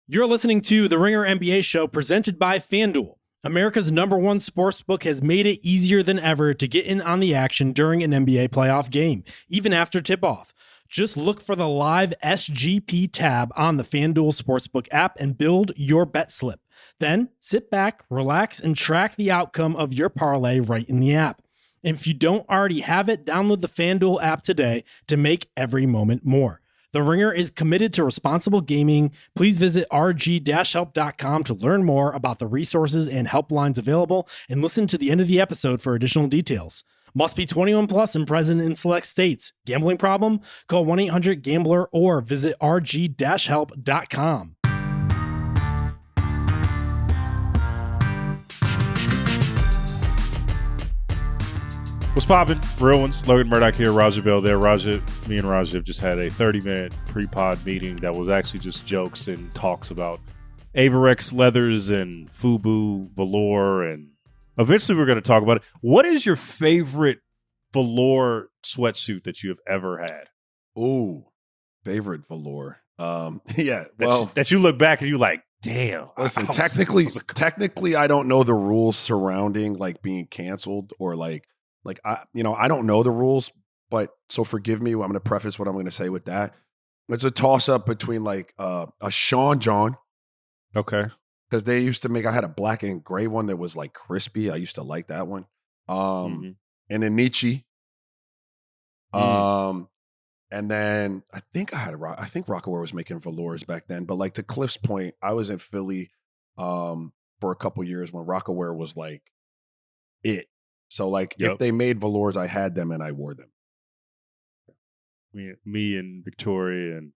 You're listening to the Ringer NBA show presented by FanDuel. America's #1 sportsbook has made it easier than ever to get in on the action during an NBA playoff game, even after tip-off. Just look for the live SGP tab on the FanDuel Sportsbook app and build your bet slip. Then sit back, relax, and track the outcome of your parlay right in the app. And if you don't already have it, download the FanDuel app today to make every moment more. The Ringer is committed to responsible gaming. Please visit rg-help.com to learn more about the resources and helplines available and listen to the end of the episode for additional details. Must be 21 plus and present in select states. Gambling problem? Call 1-800-GAMBLER or visit rg-help.com. What's poppin'? Real ones. Logan Murdoch here. Raja Bell there. Me and Raja have just had a 30-minute pre-pod meeting that was actually just jokes and talks about Averex leathers and Fubu velour, and eventually we're going to talk about it. What is your favorite velour sweatsuit that you have ever had? Ooh, favorite velour. That you look back and you like, damn. Listen, technically, I don't know the rules surrounding like being canceled or like I don't know the rules, but so forgive me. I'm going to preface what I'm going to say with that. It's a toss up between like a Sean John. Okay. Because they used to make, I had a black and gray one that was like crispy. I used to like that one. And a Nietzsche. And then I think Rockaware was making velours back then. But like to Cliff's point, I was in Philly for a couple years when Rockaware was like it. So like if they made velours, I had them and I wore them. Me and Victoria and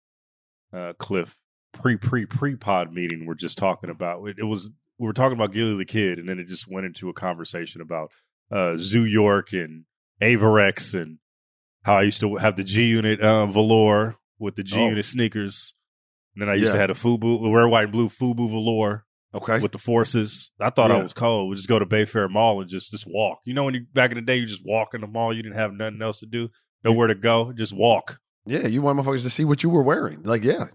Cliff pre-pod meeting we're just talking about we were talking about GIllie Da Kid, and then it just went into a conversation about Zoo York and Averex and how I used to have the G Unit velour with the G Unit sneakers, and then I used to have a Fubu, wear white and blue Fubu velour. Okay. With the forces. I thought I was cold. We'd just go to Bayfair Mall and just walk. You know, when back in the day, you just walk in the mall, you didn't have nothing else to do, nowhere to go, just walk. Yeah, you want motherfuckers to see what you were wearing. Like, yeah.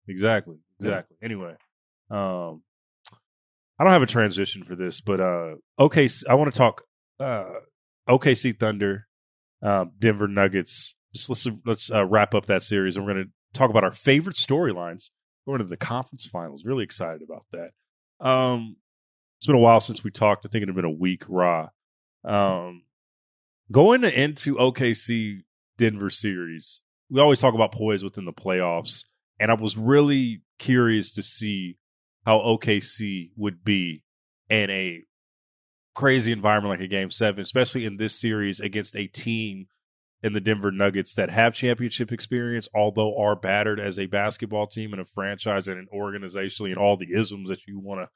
Exactly. Yeah. Anyway, I don't have a transition for this, but OKC, I want to talk OKC Thunder, Denver Nuggets. Just let's wrap up that series, and we're going to talk about our favorite storylines going to the conference finals. Really excited about that. It's been a while since we talked. I think it had been a week, Ra. Going into OKC Denver series, we always talk about poise within the playoffs, and I was really curious to see how OKC would be in a crazy environment like a Game 7, especially in this series against a team in the Denver Nuggets that have championship experience, although are battered as a basketball team and a franchise and organizationally and all the isms that you want to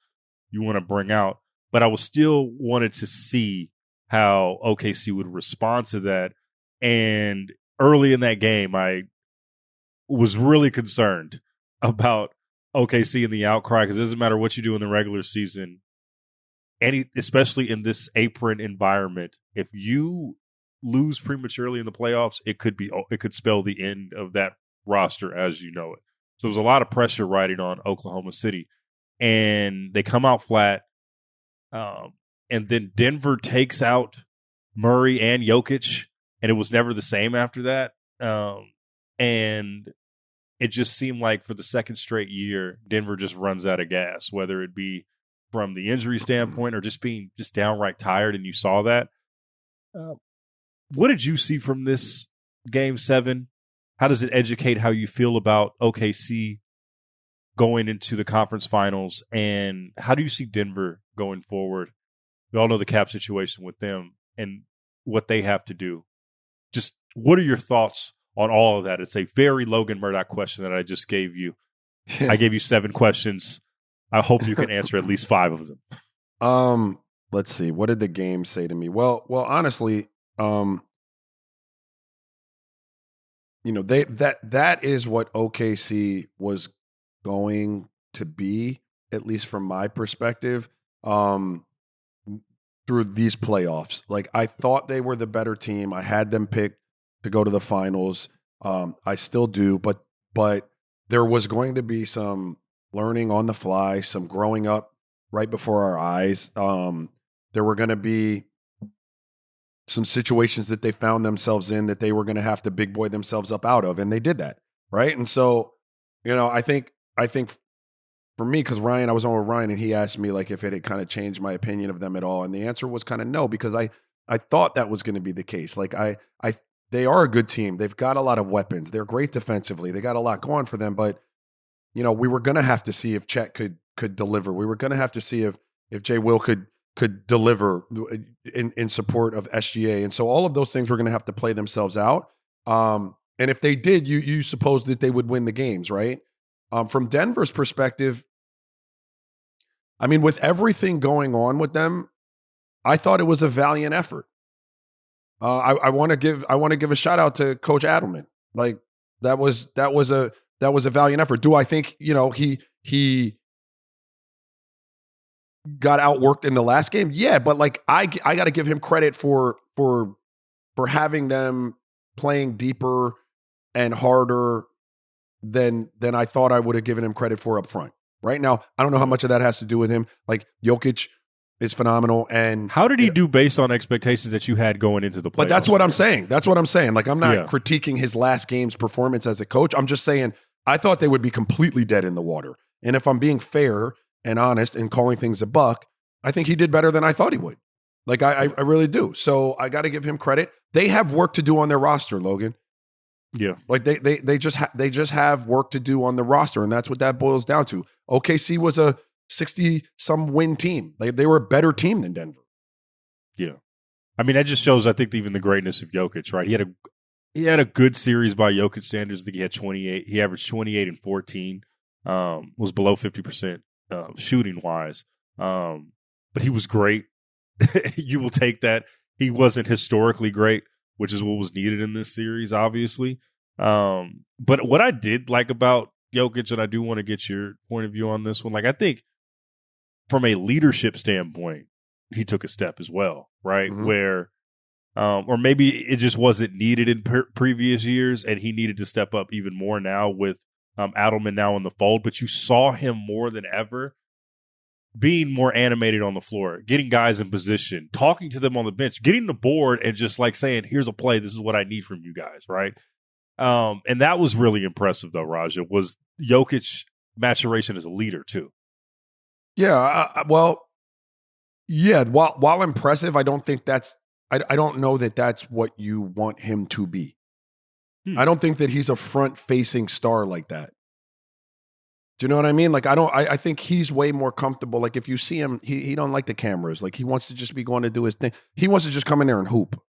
bring out. But I was still wanted to see how OKC would respond to that. And early in that game, I was really concerned about OKC and the outcry, because it doesn't matter what you do in the regular season, especially in this apron environment, if you lose prematurely in the playoffs, it could spell the end of that roster as you know it. So there was a lot of pressure riding on Oklahoma City, and they come out flat. And then Denver takes out Murray and Jokic, and it was never the same after that. And it just seemed like for the second straight year, Denver just runs out of gas, whether it be from the injury standpoint or just being just downright tired, and you saw that. What did you see from this Game 7? How does it educate how you feel about OKC going into the conference finals? And how do you see Denver going forward? We all know the cap situation with them and what they have to do. Just what are your thoughts on all of that? It's a very Logan Murdoch question that I just gave you. I gave you 7 questions. I hope you can answer at least 5 of them. Let's see. What did the game say to me? Well, honestly, that is what OKC was going to be, at least from my perspective, through these playoffs. Like, I thought they were the better team. I had them picked to go to the finals. I still do, but there was going to be some learning on the fly, some growing up right before our eyes. There were going to be some situations that they found themselves in that they were going to have to big boy themselves up out of, and they did that, right? And so, I think for me, because I was on with Ryan, and he asked me like if it had kind of changed my opinion of them at all, and the answer was kind of no, because I thought that was going to be the case. Like they are a good team. They've got a lot of weapons. They're great defensively. They got a lot going for them, but we were going to have to see if Chet could deliver. We were going to have to see if Jay Will could deliver in support of SGA. And so all of those things were going to have to play themselves out. And if they did, you suppose that they would win the games, right? From Denver's perspective, I mean, with everything going on with them, I thought it was a valiant effort. I want to give a shout out to Coach Adelman. Like that was a valiant effort. Do I think he got outworked in the last game? Yeah, but like I got to give him credit for having them playing deeper and harder than I thought I would have given him credit for up front. Right now, I don't know how much of that has to do with him. Like Jokic is phenomenal, and how did he do based on expectations that you had going into the playoffs? But that's what I'm saying. Like I'm not critiquing his last game's performance as a coach. I'm just saying I thought they would be completely dead in the water. And if I'm being fair and honest and calling things a buck, I think he did better than I thought he would. Like I really do. So I got to give him credit. They have work to do on their roster, Logan. Yeah, like they just have work to do on the roster, and that's what that boils down to. OKC was a 60-some win team. They were a better team than Denver. Yeah, I mean that just shows, I think, even the greatness of Jokic. Right, he had a good series by Jokic standards. I think he had 28. He averaged 28 and 14. Was below 50% shooting wise, but he was great. You will take that. He wasn't historically great, which is what was needed in this series, obviously. But what I did like about Jokic, and I do want to get your point of view on this one, like I think from a leadership standpoint, he took a step as well, right? Mm-hmm. Where, or maybe it just wasn't needed in previous years, and he needed to step up even more now with Adelman now in the fold. But you saw him more than ever being more animated on the floor, getting guys in position, talking to them on the bench, getting the board, and just like saying, here's a play. This is what I need from you guys, right? And that was really impressive, though, Raja, was Jokic maturation as a leader, too. Yeah, while impressive, I don't think I don't know that that's what you want him to be. I don't think that he's a front-facing star like that. Do you know what I mean? Like, I think he's way more comfortable. Like, if you see him, he don't like the cameras. Like, he wants to just be going to do his thing. He wants to just come in there and hoop.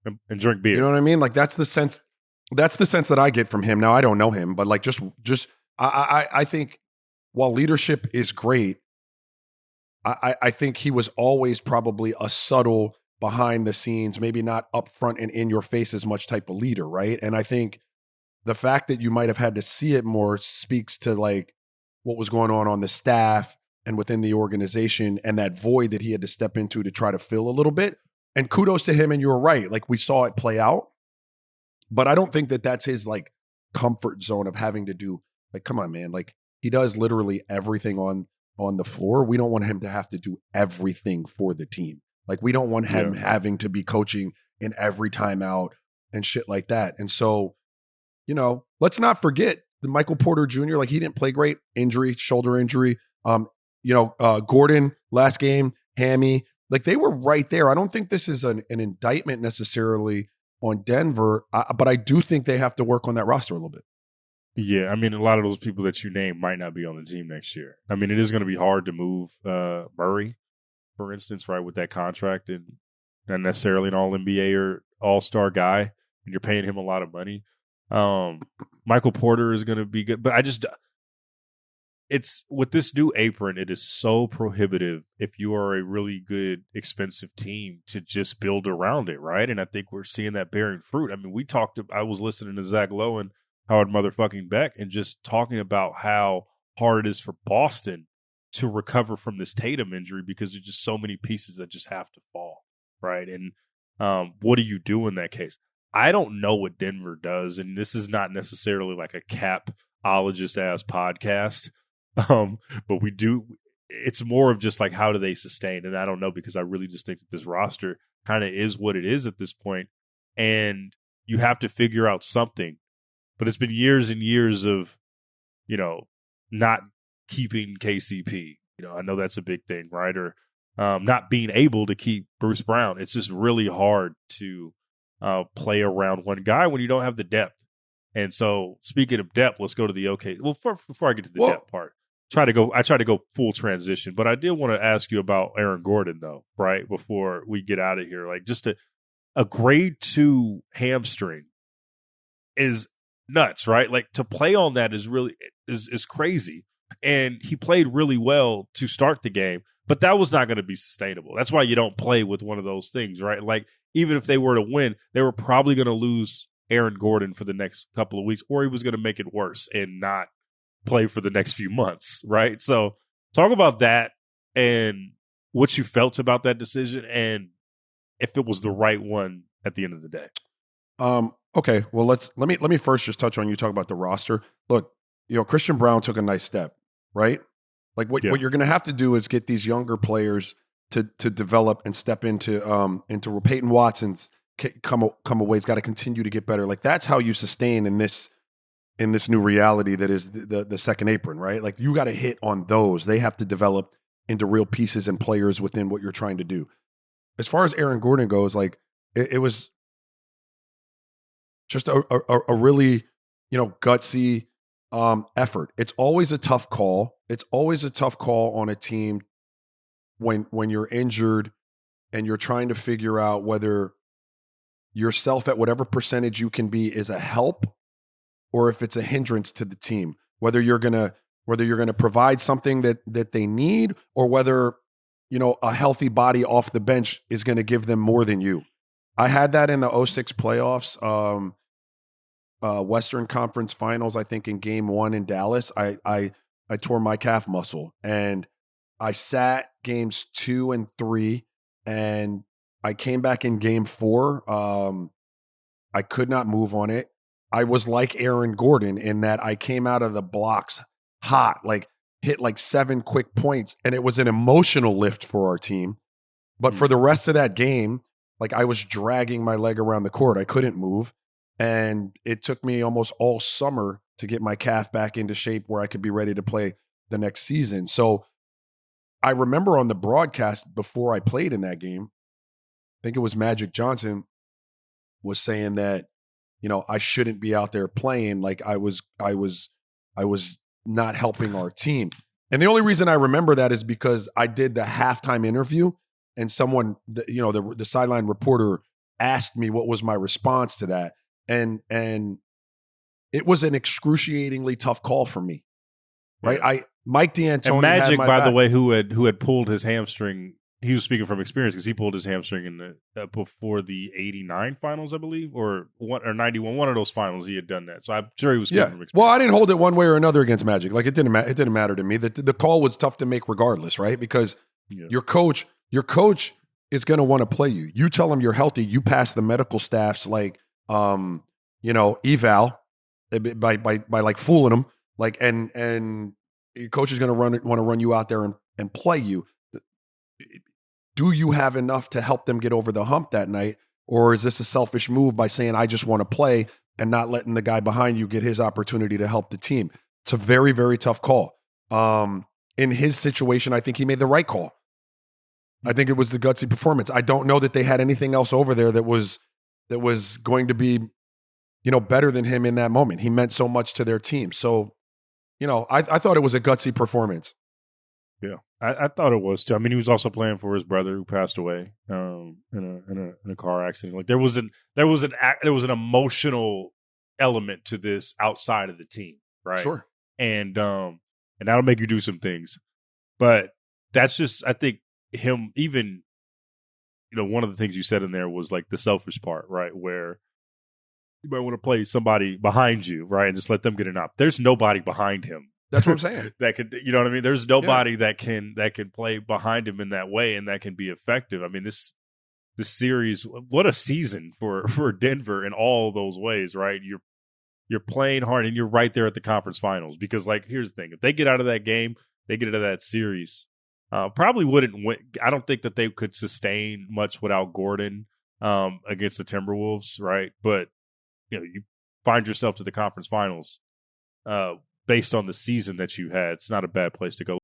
And drink beer. You know what I mean? Like, that's the sense that I get from him. Now, I don't know him, but like, I think while leadership is great, I think he was always probably a subtle, behind the scenes, maybe not up front and in your face as much type of leader, right? And I think the fact that you might have had to see it more speaks to like what was going on the staff and within the organization, and that void that he had to step into to try to fill a little bit. And kudos to him. And you're right. Like, we saw it play out, but I don't think that that's his like comfort zone of having to do, like, come on, man. Like, he does literally everything on the floor. We don't want him to have to do everything for the team. Like, we don't want him having to be coaching in every timeout and shit like that. And so, let's not forget the Michael Porter Jr., like, he didn't play great. Injury, shoulder injury. Gordon, last game, hammy. Like, they were right there. I don't think this is an indictment necessarily on Denver, but I do think they have to work on that roster a little bit. Yeah, I mean, a lot of those people that you named might not be on the team next year. I mean, it is going to be hard to move Murray, for instance, right, with that contract, and not necessarily an all-NBA or all-star guy, and you're paying him a lot of money. Michael Porter is going to be good, but it's with this new apron, it is so prohibitive if you are a really good, expensive team to just build around it, right? And I think we're seeing that bearing fruit. I mean, I was listening to Zach Lowe and Howard motherfucking Beck and just talking about how hard it is for Boston to recover from this Tatum injury because there's just so many pieces that just have to fall, right? And what do you do in that case? I don't know what Denver does, and this is not necessarily like a capologist-ass podcast, But it's more of just like, how do they sustain? And I don't know, because I really just think that this roster kind of is what it is at this point. And you have to figure out something. But it's been years and years of, not keeping KCP. I know that's a big thing, right? Or not being able to keep Bruce Brown. It's just really hard to play around one guy when you don't have the depth. And so, speaking of depth, let's go to the OKC. Well, before I get to the depth part, I try to go full transition, but I did want to ask you about Aaron Gordon, though, right? Before we get out of here, like, just a grade 2 hamstring is nuts, right? Like, to play on that is really is crazy. And he played really well to start the game, but that was not going to be sustainable. That's why you don't play with one of those things, right? Like, even if they were to win, they were probably going to lose Aaron Gordon for the next couple of weeks, or he was going to make it worse and not play for the next few months, right? So talk about that and what you felt about that decision and if it was the right one at the end of the day. Okay, well, let me first just touch on, you talk about the roster. Look, Christian Brown took a nice step, right? Like, what you're going to have to do is get these younger players to develop and step into Peyton Watson's come away. He's got to continue to get better. Like, that's how you sustain in this new reality that is the second apron, right? Like, you got to hit on those. They have to develop into real pieces and players within what you're trying to do. As far as Aaron Gordon goes, like, it was just a really, gutsy effort. It's always a tough call. It's always a tough call on a team when you're injured and you're trying to figure out whether yourself at whatever percentage you can be is a help or if it's a hindrance to the team. Whether you're gonna provide something that they need, or whether a healthy body off the bench is going to give them more than you. I had that in the 2006 playoffs. Western Conference Finals, I think in Game 1 in Dallas, I tore my calf muscle, and I sat games 2 and 3, and I came back in Game 4. I could not move on it. I was like Aaron Gordon in that I came out of the blocks hot, like hit like 7 quick points, and it was an emotional lift for our team. But for the rest of that game, like, I was dragging my leg around the court. I couldn't move. And it took me almost all summer to get my calf back into shape where I could be ready to play the next season. So I remember on the broadcast before I played in that game, I think it was Magic Johnson was saying that, I shouldn't be out there playing. Like, I was not helping our team. And the only reason I remember that is because I did the halftime interview, and someone, the sideline reporter asked me what was my response to that. And it was an excruciatingly tough call for me, right? Yeah. Mike D'Antoni and Magic, had my by back. the way, who had pulled his hamstring. He was speaking from experience because he pulled his hamstring in the before the '89 finals, I believe, or '91. One of those finals, he had done that. So I'm sure he was speaking from experience. Well, I didn't hold it one way or another against Magic. Like, it didn't matter to me. The call was tough to make regardless, right? Because your coach is going to want to play you. You tell him you're healthy. You pass the medical staff's eval by like fooling them, like, and your coach is going to want to run you out there and play you. Do you have enough to help them get over the hump that night? Or is this a selfish move by saying, I just want to play, and not letting the guy behind you get his opportunity to help the team? It's a very, very tough call. In his situation, I think he made the right call. I think it was the gutsy performance. I don't know that they had anything else over there that was going to be, better than him in that moment. He meant so much to their team. So, I thought it was a gutsy performance. Yeah, I thought it was too. I mean, he was also playing for his brother who passed away in a car accident. Like, there was an emotional element to this outside of the team, right? Sure. And that'll make you do some things. But that's just, I think, him, even, one of the things you said in there was like the selfish part, right? Where you might want to play somebody behind you, right? And just let them get it up. There's nobody behind him. That's what I'm saying. That could, you know what I mean? There's nobody that can play behind him in that way and that can be effective. I mean, this series, what a season for Denver in all those ways, right? You're You're playing hard, and you're right there at the conference finals. Because, like, here's the thing. If they get out of that game, they get out of that series, probably wouldn't win. I don't think that they could sustain much without Gordon against the Timberwolves, right? But, you find yourself to the conference finals based on the season that you had. It's not a bad place to go.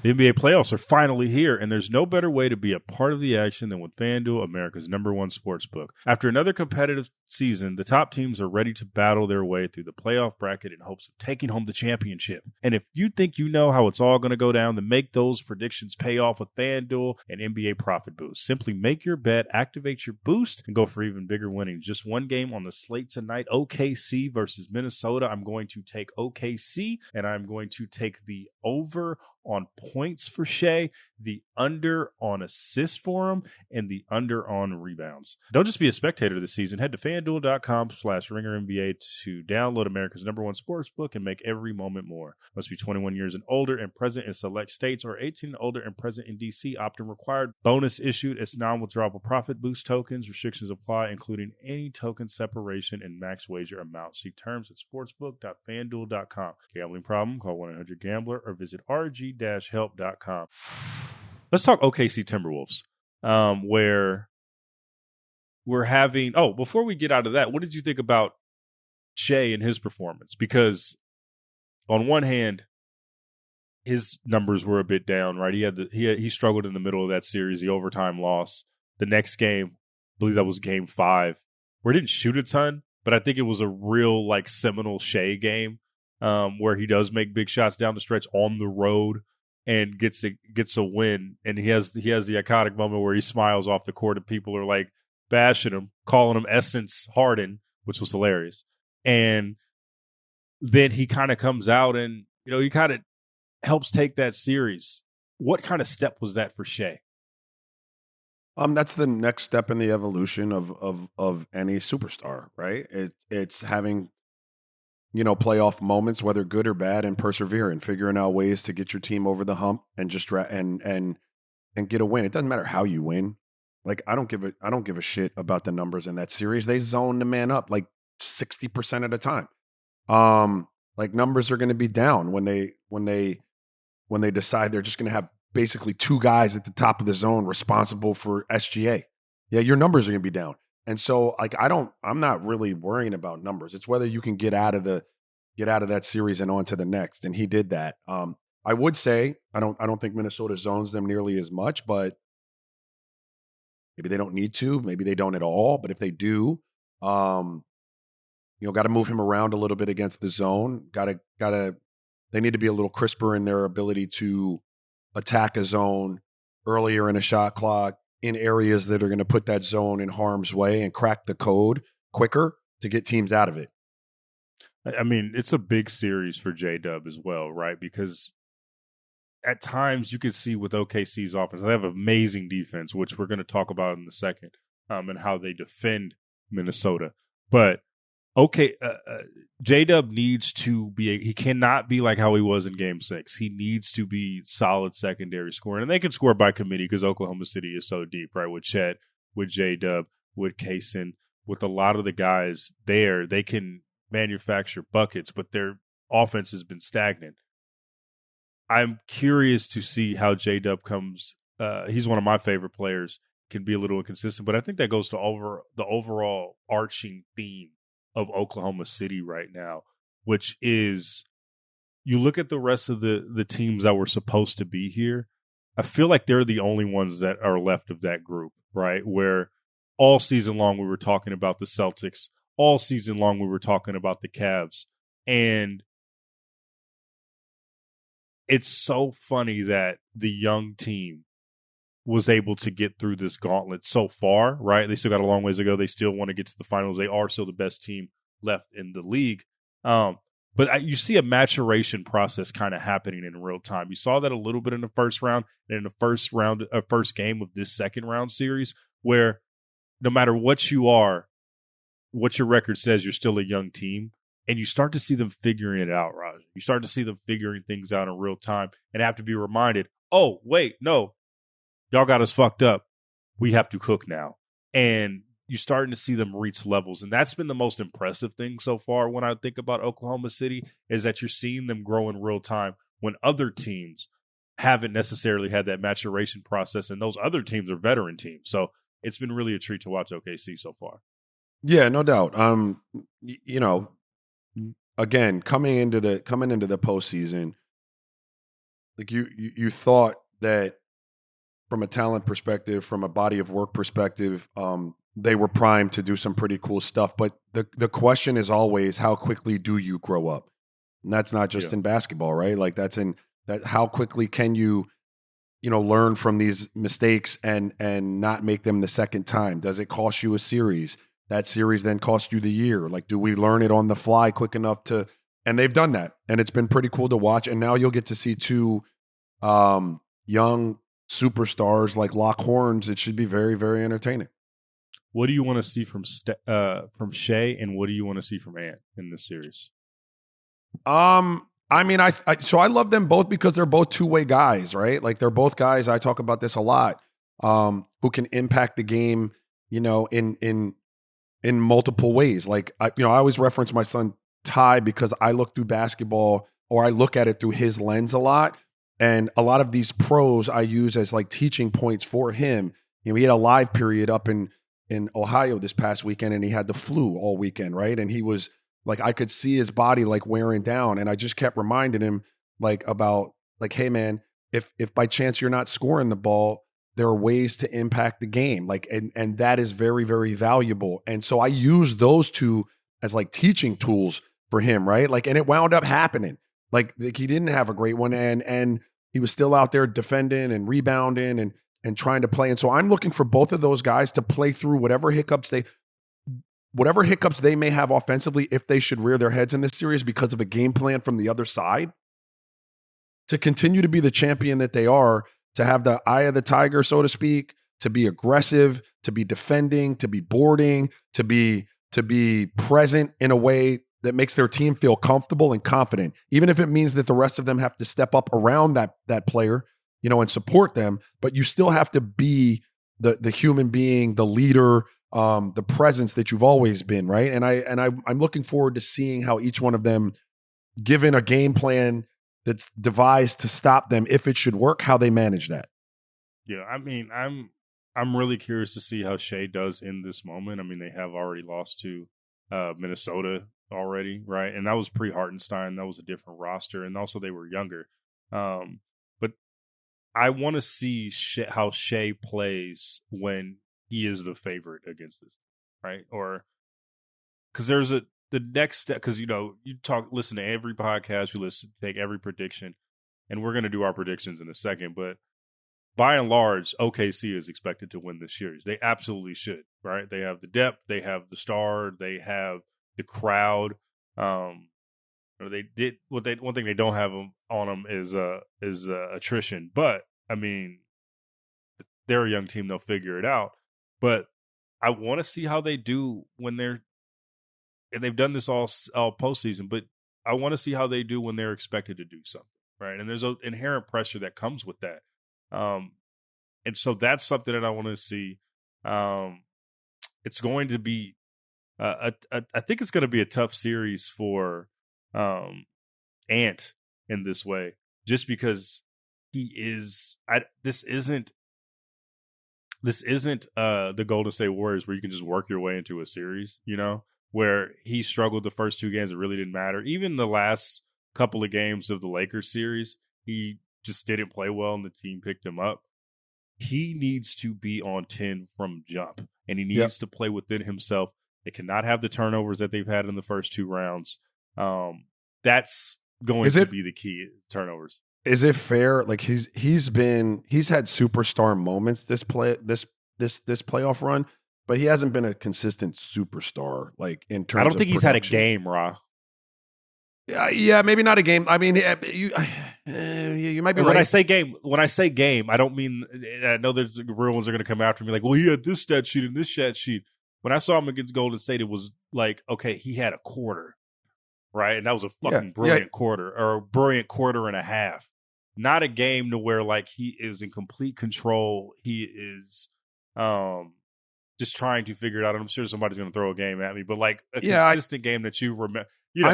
The NBA playoffs are finally here, and there's no better way to be a part of the action than with FanDuel, America's #1 sportsbook. After another competitive season, the top teams are ready to battle their way through the playoff bracket in hopes of taking home the championship. And if you think you know how it's all going to go down, then make those predictions pay off with FanDuel and NBA Profit Boost. Simply make your bet, activate your boost, and go for even bigger winnings. Just one game on the slate tonight, OKC versus Minnesota. I'm going to take OKC, and I'm going to take the over on points for Shai, the under on assists for him, and the under on rebounds. Don't just be a spectator this season. Head to FanDuel.com/RingerNBA to download America's #1 sportsbook and make every moment more. Must be 21 years and older and present in select states, or 18 and older and present in D.C. Opt-in required. Bonus issued as non-withdrawable profit boost tokens. Restrictions apply, including any token separation and max wager amount. See terms at sportsbook.fanduel.com. Gambling problem? Call 1-800-GAMBLER or visit rg-help.com. Let's talk OKC Timberwolves, where we're having... Oh, before we get out of that, what did you think about Shai and his performance? Because on one hand, his numbers were a bit down, right? He struggled in the middle of that series, the overtime loss. The next game, I believe that was game 5, where he didn't shoot a ton, but I think it was a real seminal Shai game, where he does make big shots down the stretch on the road and gets a win. And he has the iconic moment where he smiles off the court and people are bashing him, calling him Essence Harden, which was hilarious. And then he kind of comes out and he kind of helps take that series. What kind of step was that for Shai? That's the next step in the evolution of any superstar, right? It's having playoff moments, whether good or bad, and persevering, figuring out ways to get your team over the hump and just and get a win. It doesn't matter how you win. I don't give a shit about the numbers in that series. They zone the man up 60% of the time. Numbers are going to be down when they decide they're just going to have basically 2 guys at the top of the zone responsible for SGA. Yeah, your numbers are going to be down. And so I'm not really worrying about numbers. It's whether you can get out of that series and on to the next. And he did that. I would say I don't think Minnesota zones them nearly as much, but maybe they don't need to, maybe they don't at all. But if they do, got to move him around a little bit against the zone. They need to be a little crisper in their ability to attack a zone earlier in a shot clock, in areas that are going to put that zone in harm's way, and crack the code quicker to get teams out of it. I mean, it's a big series for J-Dub as well, right? Because at times you can see with OKC's offense, they have amazing defense, which we're going to talk about in a second, and how they defend Minnesota. But J-Dub needs to be he cannot be like how he was in Game 6. He needs to be solid secondary scoring. And they can score by committee because Oklahoma City is so deep, right? With Chet, with J-Dub, with Kaysen, with a lot of the guys there, they can manufacture buckets, but their offense has been stagnant. I'm curious to see how J-Dub comes. He's one of my favorite players, can be a little inconsistent, but I think that goes to the overall arching theme of Oklahoma City right now, which is you look at the rest of the teams that were supposed to be here. I feel like they're the only ones that are left of that group, right? Where all season long we were talking about the Celtics, all season long we were talking about the Cavs. And it's so funny that the young team was able to get through this gauntlet so far, right? They still got a long ways to go. They still want to get to the finals. They are still the best team left in the league. But you see a maturation process kind of happening in real time. You saw that a little bit in the first round and in the first game of this second round series, where no matter what you are, what your record says, you're still a young team. And you start to see them figuring it out, Raj. You start to see them figuring things out in real time and have to be reminded, oh, wait, no. Y'all got us fucked up. We have to cook now. And you're starting to see them reach levels. And that's been the most impressive thing so far when I think about Oklahoma City, is that you're seeing them grow in real time when other teams haven't necessarily had that maturation process, and those other teams are veteran teams. So it's been really a treat to watch OKC so far. Yeah, no doubt. You know, again, coming into the postseason, like you thought that from a talent perspective, from a body of work perspective, they were primed to do some pretty cool stuff. But the question is always, how quickly do you grow up? And that's not just in basketball, right? Like that's in that. How quickly can you learn from these mistakes and not make them the second time? Does it cost you a series? That series then cost you the year. Like, do we learn it on the fly quick enough to? And they've done that, and it's been pretty cool to watch. And now you'll get to see two young superstars like lock horns. It should be very, very entertaining. What do you want to see from Shai, and what do you want to see from Ant in this series? I mean, I love them both because they're both two-way guys, right? Like they're both guys. I talk about this a lot. Who can impact the game, in multiple ways. Like I always reference my son Ty because I look through basketball, or I look at it through his lens a lot. And a lot of these pros I use as like teaching points for him. He had a live period up in Ohio this past weekend, and he had the flu all weekend, right? And he was like, I could see his body like wearing down, and I just kept reminding him about hey man, if by chance you're not scoring the ball, there are ways to impact the game, and that is very, very valuable. And so I use those two as like teaching tools for him, right? Like, and it wound up happening. Like he didn't have a great one, and he was still out there defending and rebounding and trying to play. And so I'm looking for both of those guys to play through whatever hiccups they may have offensively, if they should rear their heads in this series because of a game plan from the other side, to continue to be the champion that they are, to have the eye of the tiger, so to speak, to be aggressive, to be defending, to be boarding, to be present in a way that makes their team feel comfortable and confident, even if it means that the rest of them have to step up around that player, and support them. But you still have to be the human being, the leader, the presence that you've always been, right? And I'm looking forward to seeing how each one of them, given a game plan that's devised to stop them, if it should work, how they manage that. Yeah, I mean, I'm really curious to see how Shai does in this moment. I mean, they have already lost to Minnesota already, right? And that was pre-Hartenstein. That was a different roster, and also they were younger. But I want to see how Shai plays when he is the favorite against this, right? Or because there's the next step, because you listen to every podcast, you take every prediction, and we're going to do our predictions in a second. But by and large, OKC is expected to win this series. They absolutely should, right? They have the depth, they have the star, they have the crowd. They did one thing they don't have on them is attrition. But I mean, they're a young team; they'll figure it out. But I want to see how they do when and they've done this all postseason. But I want to see how they do when they're expected to do something, right? And there's an inherent pressure that comes with that. And so that's something that I want to see. It's going to be, I think it's going to be a tough series for Ant in this way, just because he is. This isn't the Golden State Warriors where you can just work your way into a series, where he struggled the first two games. It really didn't matter. Even the last couple of games of the Lakers series, he just didn't play well and the team picked him up. He needs to be on 10 from jump, and he needs to play within himself. They cannot have the turnovers that they've had in the first two rounds. That's going to be the key, turnovers. Is it fair? Like he's had superstar moments this playoff run, but he hasn't been a consistent superstar. Like in terms, I don't think of he's had a game, Ra. Yeah, maybe not a game. I mean, you might be right. When I say game, I don't mean. I know there's the real ones are going to come after me. Like, well, he had this stat sheet and this stat sheet. When I saw him against Golden State, it was like, okay, he had a quarter, right, and that was a fucking brilliant quarter, or a brilliant quarter and a half. Not a game to where like he is in complete control. He is just trying to figure it out. I'm sure somebody's going to throw a game at me, but like a Yeah, consistent game that you remember. You know,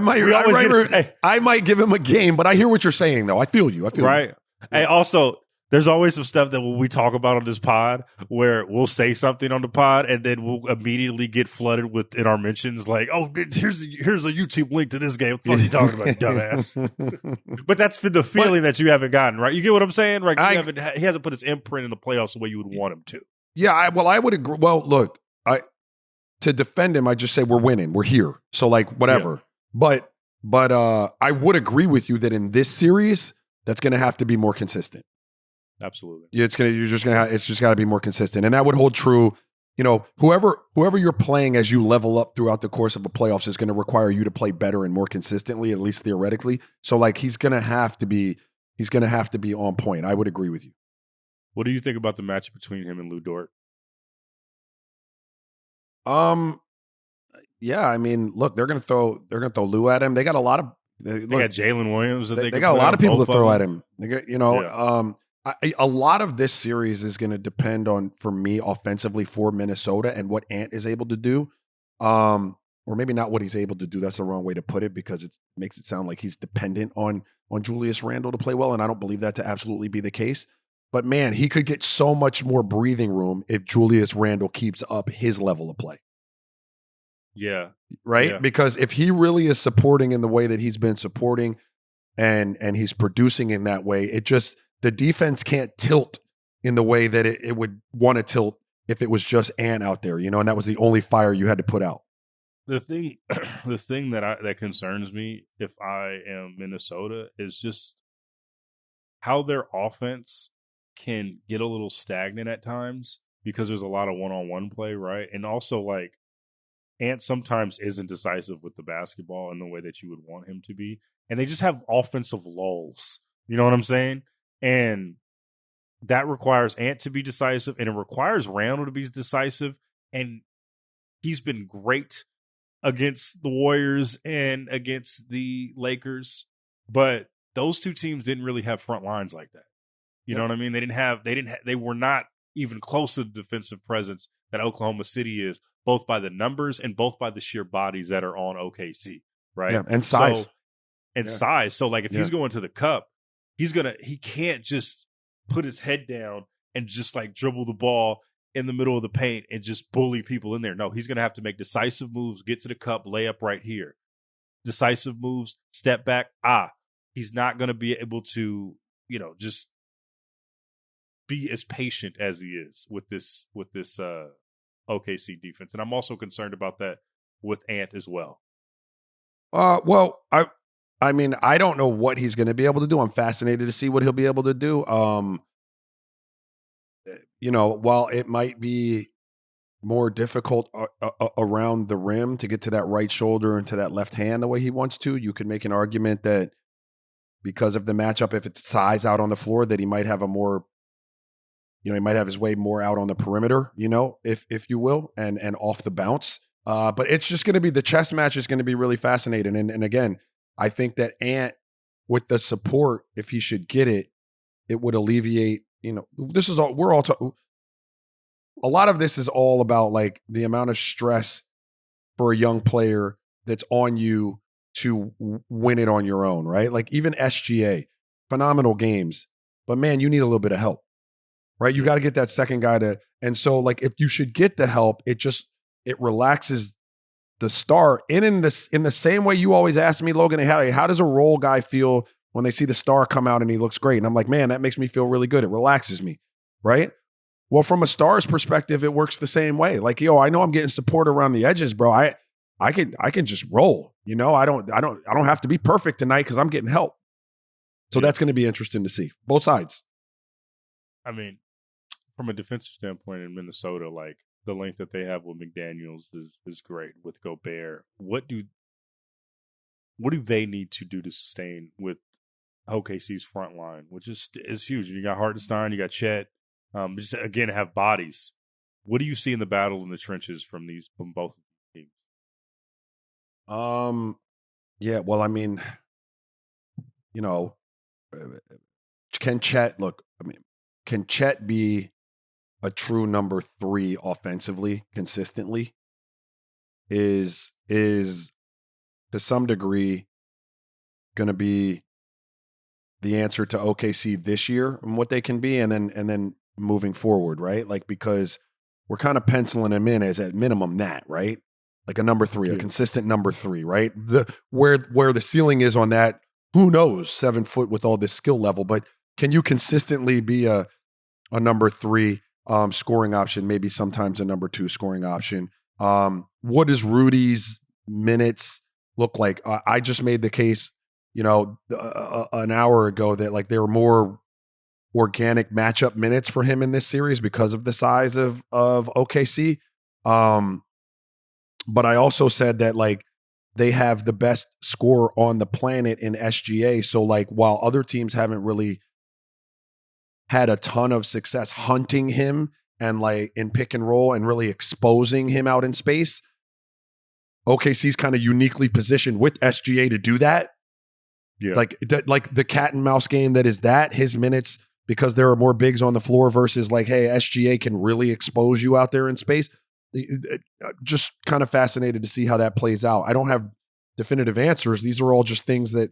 I might give him a game, but I hear what you're saying, though. I feel you. Right. You. Hey, also, there's always some stuff that we talk about on this pod where we'll say something on the pod and then we'll immediately get flooded with in our mentions like, oh, here's a YouTube link to this game. What the fuck are you talking about, you dumbass? But that's the feeling that you haven't gotten, right? You get what I'm saying? Right? He hasn't put his imprint in the playoffs the way you would want him to. Yeah, I would agree. Well, look, to defend him, I just say we're winning. We're here. So, like, whatever. Yeah. But I would agree with you that in this series, that's going to have to be more consistent. Absolutely. Yeah, it's just got to be more consistent. And that would hold true. You know, whoever you're playing as you level up throughout the course of a playoffs is going to require you to play better and more consistently, at least theoretically. So like he's going to have to be on point. I would agree with you. What do you think about the match between him and Lou Dort? Yeah, I mean, look, they're going to throw Lou at him. They got a lot of they got Jalen Williams. They got a lot of people to throw at him. They got, a lot of this series is going to depend on, for me, offensively for Minnesota and what Ant is able to do. Or maybe not what he's able to do. That's the wrong way to put it because it makes it sound like he's dependent on Julius Randle to play well, and I don't believe that to absolutely be the case. But man, he could get so much more breathing room if Julius Randle keeps up his level of play. Yeah. Right? Yeah. Because if he really is supporting in the way that he's been supporting and he's producing in that way, the defense can't tilt in the way that it would want to tilt if it was just Ant out there, and that was the only fire you had to put out. The thing that concerns me if I am Minnesota is just how their offense can get a little stagnant at times because there's a lot of one-on-one play, right? And also, like, Ant sometimes isn't decisive with the basketball in the way that you would want him to be. And they just have offensive lulls. You know what I'm saying? And that requires Ant to be decisive, and it requires Randle to be decisive. And he's been great against the Warriors and against the Lakers. But those two teams didn't really have front lines like that. You know what I mean? They were not even close to the defensive presence that Oklahoma City is, both by the numbers and both by the sheer bodies that are on OKC, right? Yeah, and size. Size. So, like, if he's going to the cup, he can't just put his head down and just, like, dribble the ball in the middle of the paint and just bully people in there. No, he's going to have to make decisive moves, get to the cup, lay up right here. Decisive moves, step back. He's not going to be able to, just be as patient as he is with this OKC defense. And I'm also concerned about that with Ant as well. Well, I mean, I don't know what he's going to be able to do. I'm fascinated to see what he'll be able to do. While it might be more difficult around the rim to get to that right shoulder and to that left hand the way he wants to, you could make an argument that because of the matchup, if it's size out on the floor, that he might have he might have his way more out on the perimeter, if you will, and off the bounce. But it's just going to be, the chess match is going to be really fascinating. And again, I think that Ant, with the support, if he should get it, it would alleviate, this is all, a lot of this is all about like the amount of stress for a young player that's on you to win it on your own, right? Like even SGA, phenomenal games, but man, you need a little bit of help. Right, you got to get that second guy to, and so like if you should get the help, it relaxes the star. And in the same way you always ask me, Logan, how does a role guy feel when they see the star come out and he looks great? And I'm like, man, that makes me feel really good. It relaxes me, right? Well, from a star's perspective, it works the same way. Like, I know I'm getting support around the edges, bro. I can just roll. I don't have to be perfect tonight because I'm getting help. So that's going to be interesting to see both sides. I mean, from a defensive standpoint in Minnesota, like the length that they have with McDaniels is great. With Gobert, what do they need to do to sustain with OKC's front line, which is huge? You got Hartenstein, you got Chet. Just again have bodies. What do you see in the battle in the trenches from both teams? Yeah. Well, I mean, can Chet be a true number 3 offensively consistently is to some degree going to be the answer to OKC this year and what they can be, and then moving forward, right? Like, because we're kind of penciling him in as at minimum that, right? Like a number 3, a consistent number 3, right? Where the ceiling is on that, who knows? 7 foot with all this skill level, but can you consistently be a number 3 scoring option? Maybe sometimes a number 2 scoring option. What does Rudy's minutes look like? I just made the case, an hour ago that like there were more organic matchup minutes for him in this series because of the size of OKC. But I also said that like they have the best scorer on the planet in SGA. So like while other teams haven't really had a ton of success hunting him and like in pick and roll and really exposing him out in space, OKC's kind of uniquely positioned with SGA to do that. Yeah. Like the cat and mouse game that is that, his minutes, because there are more bigs on the floor versus like, hey, SGA can really expose you out there in space. Just kind of fascinated to see how that plays out. I don't have definitive answers. These are all just things that,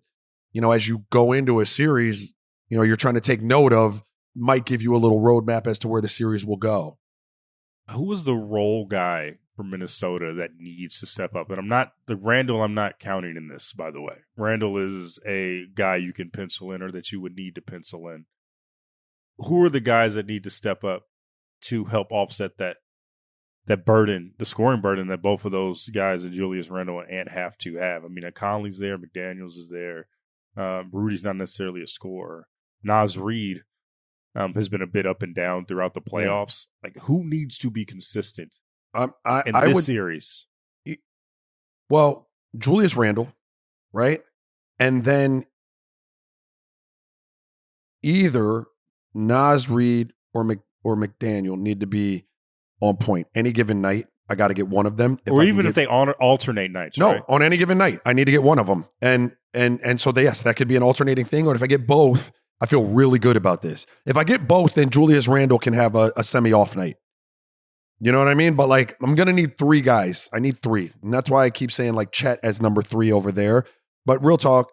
as you go into a series, you're trying to take note of, might give you a little roadmap as to where the series will go. Who was the role guy for Minnesota that needs to step up? And Randall, I'm not counting in this, by the way. Randall is a guy you can pencil in or that you would need to pencil in. Who are the guys that need to step up to help offset that burden, the scoring burden that both of those guys, Julius Randle and Ant, have to have? I mean, Conley's there, McDaniels is there. Rudy's not necessarily a scorer. Naz Reid has been a bit up and down throughout the playoffs. Yeah. Like, who needs to be consistent in this series? Well, Julius Randle, right? And then either Naz Reid or McDaniel need to be on point. Any given night, I got to get one of them. If they alternate nights, no, right? On any given night, I need to get one of them. And so yes, that could be an alternating thing. Or if I get both, I feel really good about this. If I get both, then Julius Randle can have a semi-off night. You know what I mean? But like, I'm going to need 3 guys. I need 3. And that's why I keep saying like Chet as number 3 over there. But real talk,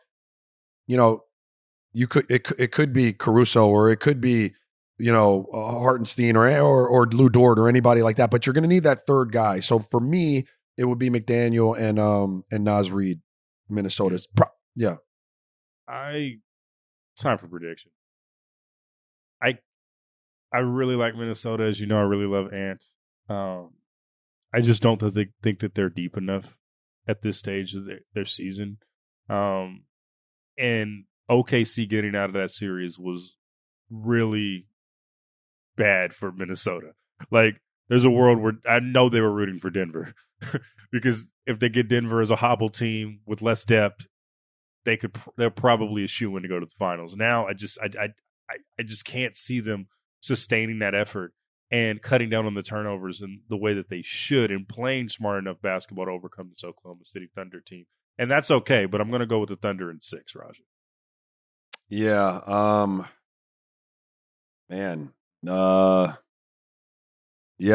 it could be Caruso, or it could be, Hartenstein or Lou Dort or anybody like that. But you're going to need that third guy. So for me, it would be McDaniel and Naz Reid, Minnesota's. Yeah. Time for prediction. I really like Minnesota. As you know, I really love Ant. I just don't think that they're deep enough at this stage of their season. And OKC getting out of that series was really bad for Minnesota. Like, there's a world where I know they were rooting for Denver because if they get Denver as a hobble team with less depth, they're probably a shoo-in to go to the finals. Now I just can't see them sustaining that effort and cutting down on the turnovers in the way that they should and playing smart enough basketball to overcome this Oklahoma City Thunder team. And that's okay, but I'm going to go with the Thunder in 6, Raja. Yeah. Man. Yeah,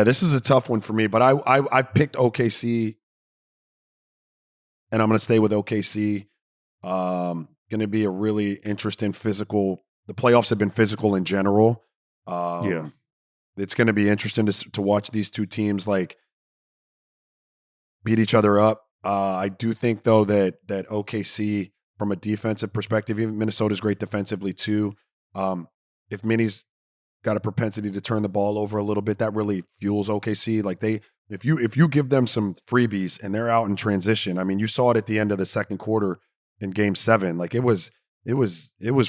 this is a tough one for me, but I picked OKC, and I'm going to stay with OKC. Going to be a really interesting physical. The playoffs have been physical in general. Yeah, it's going to be interesting to watch these two teams like beat each other up. I do think though that OKC, from a defensive perspective, even Minnesota's great defensively too. If Minnie's got a propensity to turn the ball over a little bit, that really fuels OKC. Like if you give them some freebies and they're out in transition, I mean, you saw it at the end of the second quarter in Game 7. Like it was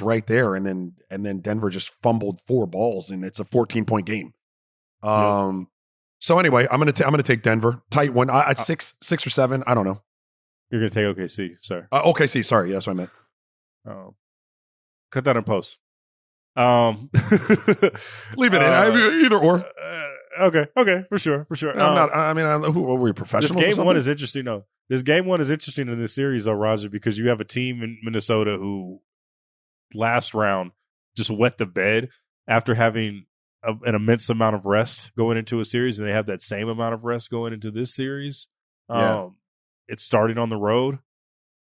right there, and then Denver just fumbled 4 balls, and it's a 14-point game. So anyway, I'm gonna take Denver. Tight one. 6 or 7. I don't know. You're gonna take OKC. Sorry. OKC. Sorry. That's what I meant. Cut that in post. Leave it in. Either or. Okay, for sure. I'm not. I mean, who were we, professional? This game 1 is interesting. No, this game 1 is interesting in this series, though, Roger, because you have a team in Minnesota who last round just wet the bed after having an immense amount of rest going into a series, and they have that same amount of rest going into this series. It's starting on the road.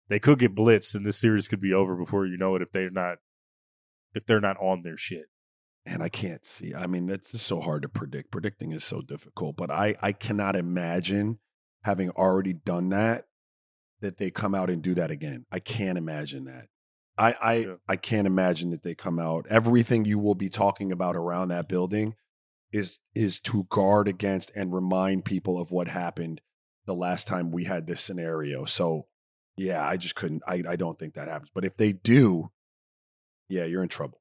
They could get blitzed, and this series could be over before you know it if they're not on their shit. And I can't see. I mean, it's just so hard to predict. Predicting is so difficult. But I cannot imagine, having already done that they come out and do that again. I can't imagine that. I can't imagine that they come out. Everything you will be talking about around that building is to guard against and remind people of what happened the last time we had this scenario. So, yeah, I just couldn't. I don't think that happens. But if they do, yeah, you're in trouble.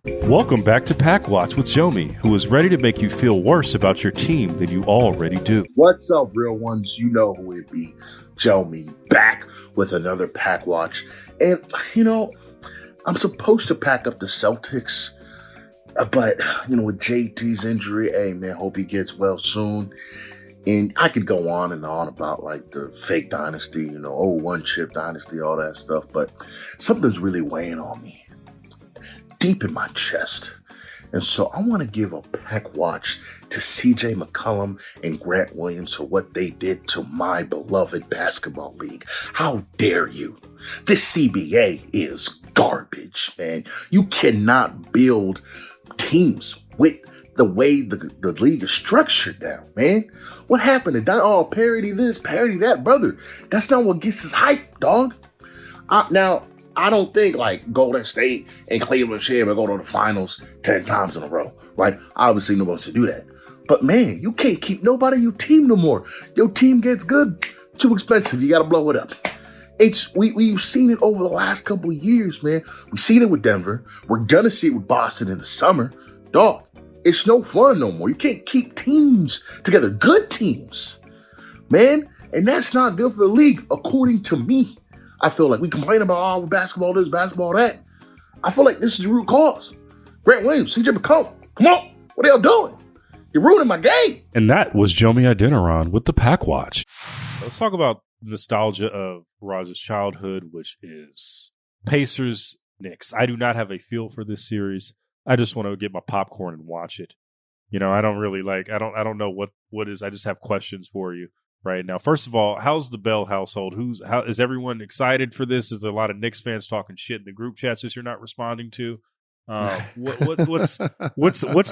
Welcome back to Pack Watch with Jomi, who is ready to make you feel worse about your team than you already do. What's up, real ones? You know who it be. Jomi, back with another Pack Watch. And, I'm supposed to pack up the Celtics, but, with JT's injury, hey, man, hope he gets well soon. And I could go on and on about, like, the fake dynasty, one chip dynasty, all that stuff, but something's really weighing on me deep in my chest. And so I want to give a Pack Watch to CJ McCollum and Grant Williams for what they did to my beloved basketball league. How dare you? This CBA is garbage, man. You cannot build teams with the way the league is structured now, man. What happened to that? Oh, parody this, parody that, brother. That's not what gets us hype, dog. Now, I don't think like Golden State and Cleveland should ever go to the finals 10 times in a row, right? Obviously, nobody wants to do that. But man, you can't keep nobody on your team no more. Your team gets good, too expensive. You got to blow it up. We've seen it over the last couple of years, man. We've seen it with Denver. We're gonna see it with Boston in the summer, dog. It's no fun no more. You can't keep teams together, good teams, man. And that's not good for the league, according to me. I feel like we complain about basketball this, basketball that. I feel like this is the root cause. Grant Williams, CJ McCollum, come on. What are y'all doing? You're ruining my game. And that was Jomi Adeniran with the Pack Watch. Let's talk about nostalgia of Raja's childhood, which is Pacers, Knicks. I do not have a feel for this series. I just want to get my popcorn and watch it. I don't really I don't know what is. I just have questions for you right now. First of all, how's the Bell household? Is everyone excited for this? Is there a lot of Knicks fans talking shit in the group chats that you're not responding to? What's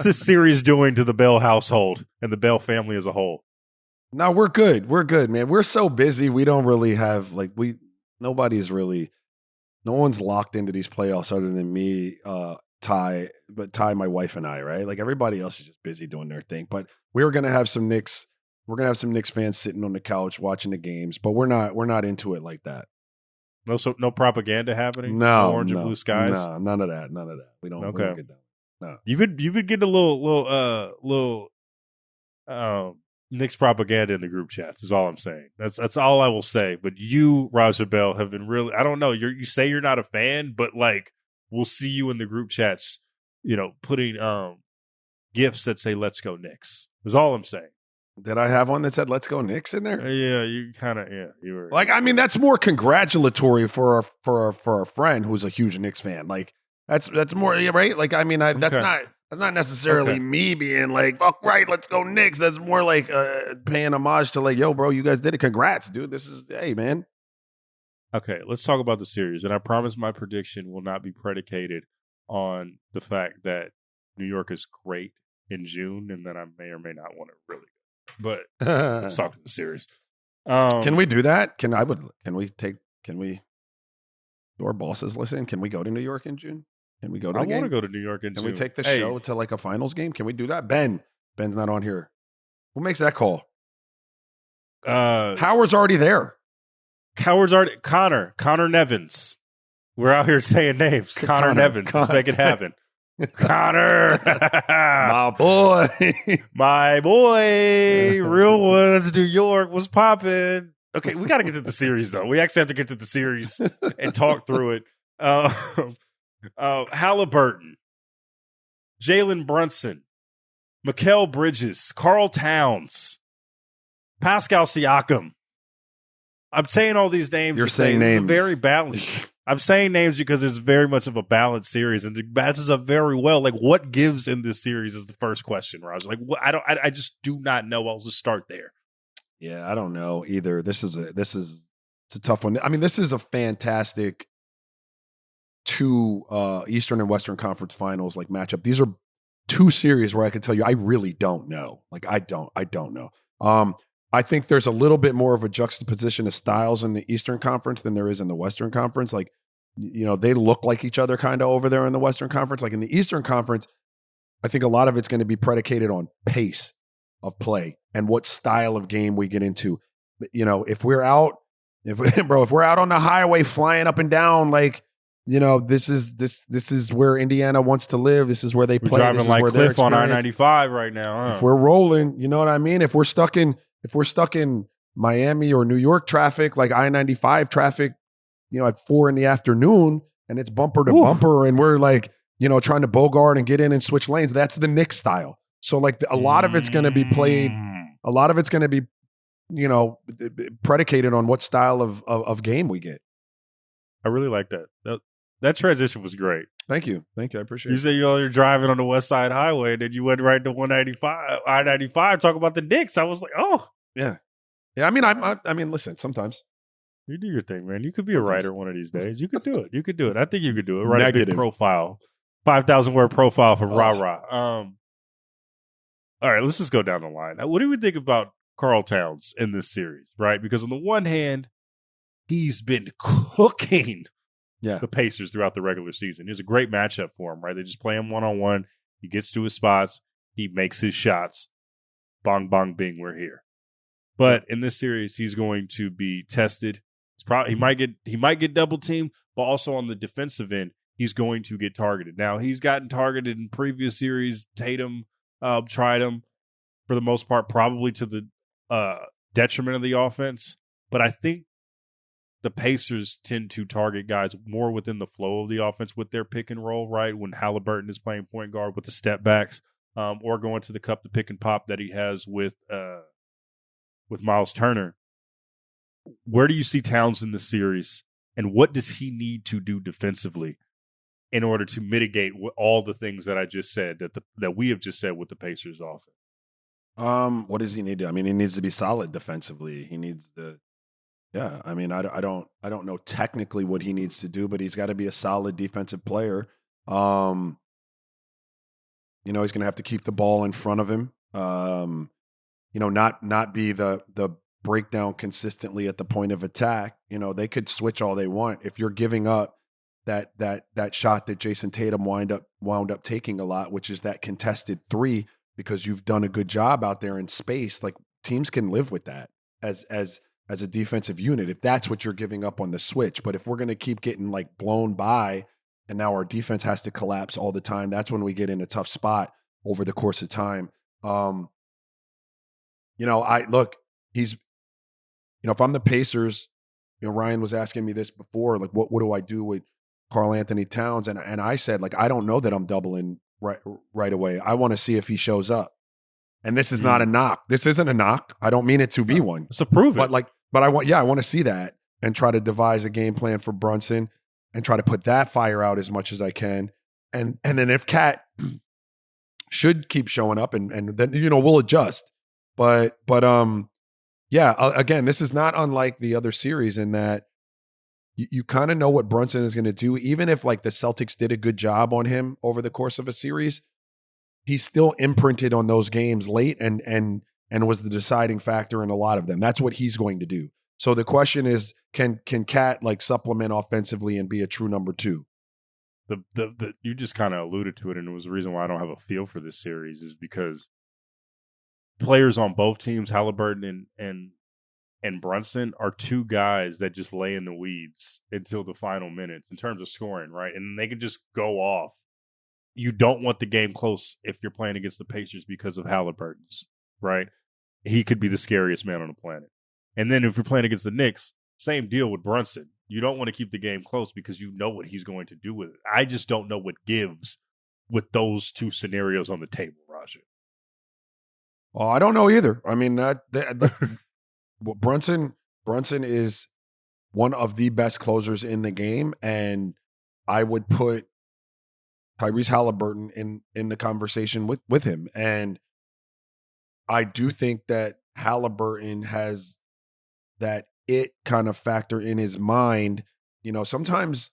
this series doing to the Bell household and the Bell family as a whole? No, we're good. We're good, man. We're so busy. We don't really have no one's locked into these playoffs other than me, Ty, my wife and I, right? Like everybody else is just busy doing their thing. But we're gonna have some Knicks fans sitting on the couch watching the games, but we're not into it like that. No propaganda happening. No orange and blue skies. No, none of that. We don't get that. No. You've been getting a little Knicks propaganda in the group chats. Is all I'm saying. That's all I will say. But you, Raja Bell, have been really. I don't know. You say you're not a fan, but like we'll see you in the group chats. Putting gifts that say "Let's go Knicks." Is all I'm saying. Did I have one that said "Let's go Knicks" in there? Yeah, you kind of. Yeah, you were. Like, I mean, that's more congratulatory for a friend who's a huge Knicks fan. Like, that's more right. Like, I mean, that's not necessarily me being like, "Fuck right, let's go Knicks." That's more like paying homage to like, "Yo, bro, you guys did it. Congrats, dude. Hey, man." Okay, let's talk about the series, and I promise my prediction will not be predicated on the fact that New York is great in June, and then I may or may not want it really. But let's talk to the series. Can we do that? Can our bosses listen? Can we go to New York in June? Can we go to the game? I want to go to New York in June. Can we take the show to like a finals game? Can we do that? Ben's not on here. Who makes that call? Howard's already there. Connor Nevins. We're out here saying names. Connor Nevins. Let's make it happen. Connor, my boy, real ones, New York was popping. Okay, we got to get to the series though. We actually have to get to the series and talk through it. Halliburton, Jalen Brunson, Mikal Bridges, Karl Towns, Pascal Siakam. I'm saying all these names. You're saying names. Very balanced. I'm saying names because there's very much of a balanced series, and it matches up very well. Like, what gives in this series is the first question, Roger. Like, what, I just do not know. I'll just start there. Yeah, I don't know either. It's a tough one. I mean, this is a fantastic two Eastern and Western Conference Finals like matchup. These are two series where I can tell you I really don't know. Like, I don't know. I think there's a little bit more of a juxtaposition of styles in the Eastern Conference than there is in the Western Conference. Like, they look like each other kind of over there in the Western Conference. Like in the Eastern Conference, I think a lot of it's going to be predicated on pace of play and what style of game we get into. If we're out on the highway flying up and down, like, this is where Indiana wants to live. This is where they play. We're driving like Cliff on I-95 right now. Huh? If we're rolling, you know what I mean? If we're stuck in Miami or New York traffic, like I-95 traffic, at 4 p.m, and it's bumper to bumper, and we're like, trying to bogart and get in and switch lanes. That's the Knicks style. So like a lot of it's going to be played. A lot of it's going to be, predicated on what style of game we get. I really like that. That transition was great. Thank you. I appreciate it. You said you're driving on the West Side Highway, and then you went right to I-95, talk about the Knicks. I was like, oh. Yeah. I mean, listen, sometimes. You do your thing, man. You could be a writer one of these days. You could do it. I think you could do it. Write a big profile. 5,000-word profile for Rah-Rah. All right, let's just go down the line. Now, what do we think about Karl Towns in this series, right? Because on the one hand, he's been cooking the Pacers throughout the regular season. It's a great matchup for him, right? They just play him one-on-one. He gets to his spots. He makes his shots. Bong, bong, bing, we're here. But in this series, he's going to be tested. He might get double teamed, but also on the defensive end, he's going to get targeted. Now, he's gotten targeted in previous series. Tatum tried him for the most part, probably to the detriment of the offense. But I think the Pacers tend to target guys more within the flow of the offense with their pick and roll, right? When Halliburton is playing point guard with the step backs, or going to the cup, the pick and pop that he has with Miles Turner. Where do you see Towns in the series, and what does he need to do defensively in order to mitigate all the things that I just said, that we have just said with the Pacers offense? What does he need to do? I mean, he needs to be solid defensively. He needs to. Yeah, I mean, I don't know technically what he needs to do, but he's got to be a solid defensive player. He's going to have to keep the ball in front of him. Not be the breakdown consistently at the point of attack. They could switch all they want. If you're giving up that shot that Jason Tatum wound up taking a lot, which is that contested three, because you've done a good job out there in space, like teams can live with that as a defensive unit, if that's what you're giving up on the switch. But if we're going to keep getting like blown by and now our defense has to collapse all the time, that's when we get in a tough spot over the course of time. If I'm the Pacers, Ryan was asking me this before, like, what do I do with Karl Anthony Towns? And I said, like, I don't know that I'm doubling right away. I want to see if he shows up. And this is not a knock. This isn't a knock. I don't mean it to be one. It's a prove it. But I want to see that and try to devise a game plan for Brunson and try to put that fire out as much as I can. And then if Cat should keep showing up and then, we'll adjust. But again, this is not unlike the other series in that you kind of know what Brunson is going to do. Even if like the Celtics did a good job on him over the course of a series, he's still imprinted on those games late and was the deciding factor in a lot of them. That's what he's going to do. So the question is, can Cat like supplement offensively and be a true number two? You just kind of alluded to it, and it was the reason why I don't have a feel for this series is because players on both teams, Halliburton and Brunson, are two guys that just lay in the weeds until the final minutes in terms of scoring, right? And they can just go off. You don't want the game close if you're playing against the Pacers because of Halliburton's, right? He could be the scariest man on the planet. And then if you're playing against the Knicks, same deal with Brunson. You don't want to keep the game close because you know what he's going to do with it. I just don't know what gives with those two scenarios on the table, Raja. Oh, I don't know either. I mean, Brunson is one of the best closers in the game, and I would put Tyrese Halliburton in the conversation with him. And I do think that Halliburton has that it kind of factor in his mind. You know, sometimes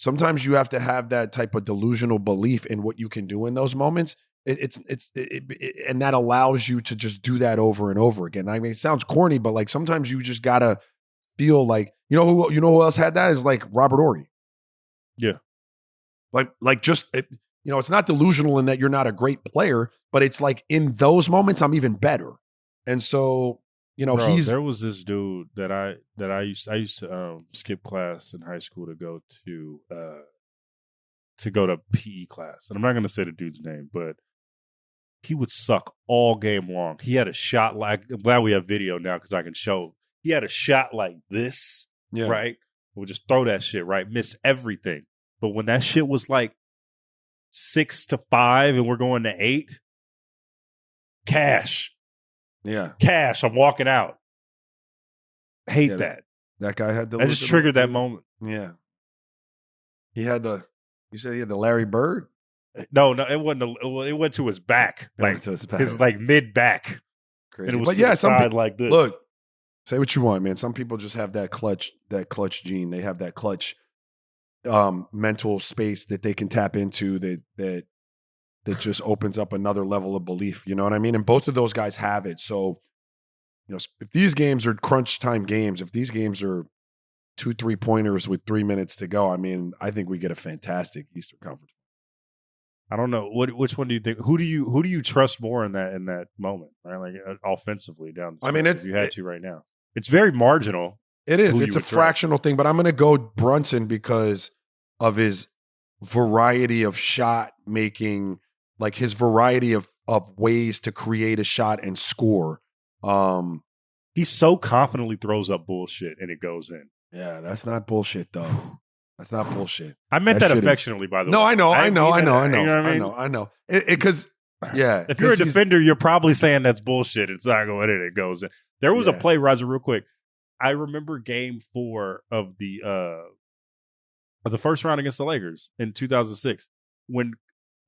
you have to have that type of delusional belief in what you can do in those moments. And that allows you to just do that over and over again. I mean, it sounds corny, but like sometimes you just gotta feel like, you know who else had that is like Robert Horry. Yeah. Like just, it's not delusional in that you're not a great player, but it's like in those moments, I'm even better. And so, Bro, there was this dude that I used to skip class in high school to go to PE class. And I'm not going to say the dude's name, but he would suck all game long. He had a shot like, I'm glad we have video now because I can show. He had a shot like this, right? We'll just throw that shit, right? Miss everything. But when that shit was like 6-5 and we're going to 8, cash. Yeah. Cash. I'm walking out. Hate that. That guy had I just triggered that moment. Yeah. You said he had the Larry Bird? No, it wasn't. It went to his back. His like mid back. Crazy. And it was side like this. Look, say what you want, man. Some people just have that clutch gene. They have that clutch mental space that they can tap into that just opens up another level of belief. You know what I mean? And both of those guys have it. So, if these games are crunch time games, if these games are 2 3-pointers with 3 minutes to go, I mean, I think we get a fantastic Eastern Conference. I don't know which one do you think? Who do you trust more in that moment? Right, like offensively down. I mean, you had to right now. It's very marginal. It is. It's a fractional thing, but I'm going to go Brunson because of his variety of shot making, like his variety of ways to create a shot and score. He so confidently throws up bullshit and it goes in. Yeah, that's not bullshit though. That's not bullshit. I meant that affectionately, by the way. No, I know. You know what I mean? I know. Because, yeah. If you're a defender, you're probably saying that's bullshit. It's not going in. It goes in. There was a play, Roger, real quick. I remember Game 4 of the first round against the Lakers in 2006 when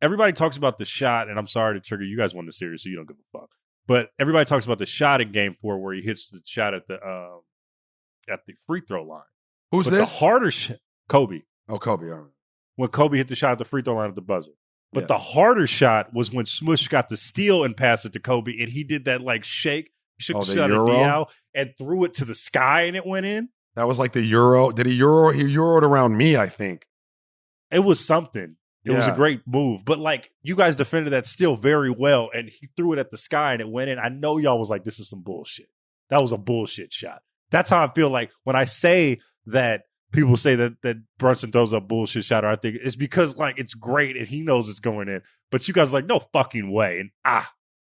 everybody talks about the shot, and I'm sorry to trigger you guys won the series, so you don't give a fuck. But everybody talks about the shot in Game 4 where he hits the shot at the free throw line. Who's this? The harder shot, Kobe. Oh, Kobe. All right. When Kobe hit the shot at the free throw line at the buzzer. But the harder shot was when Smush got the steal and passed it to Kobe, and he did that like shake. He shook the shot at Diao and threw it to the sky, and it went in. That was like the Euro. Did he Euro? He Euroed around me, I think. It was something. It was a great move. But like you guys defended that still very well, and he threw it at the sky and it went in. I know y'all was like, this is some bullshit. That was a bullshit shot. That's how I feel like when I say that people say that Brunson throws a bullshit shot, or I think it's because like it's great and he knows it's going in. But you guys are like, no fucking way. And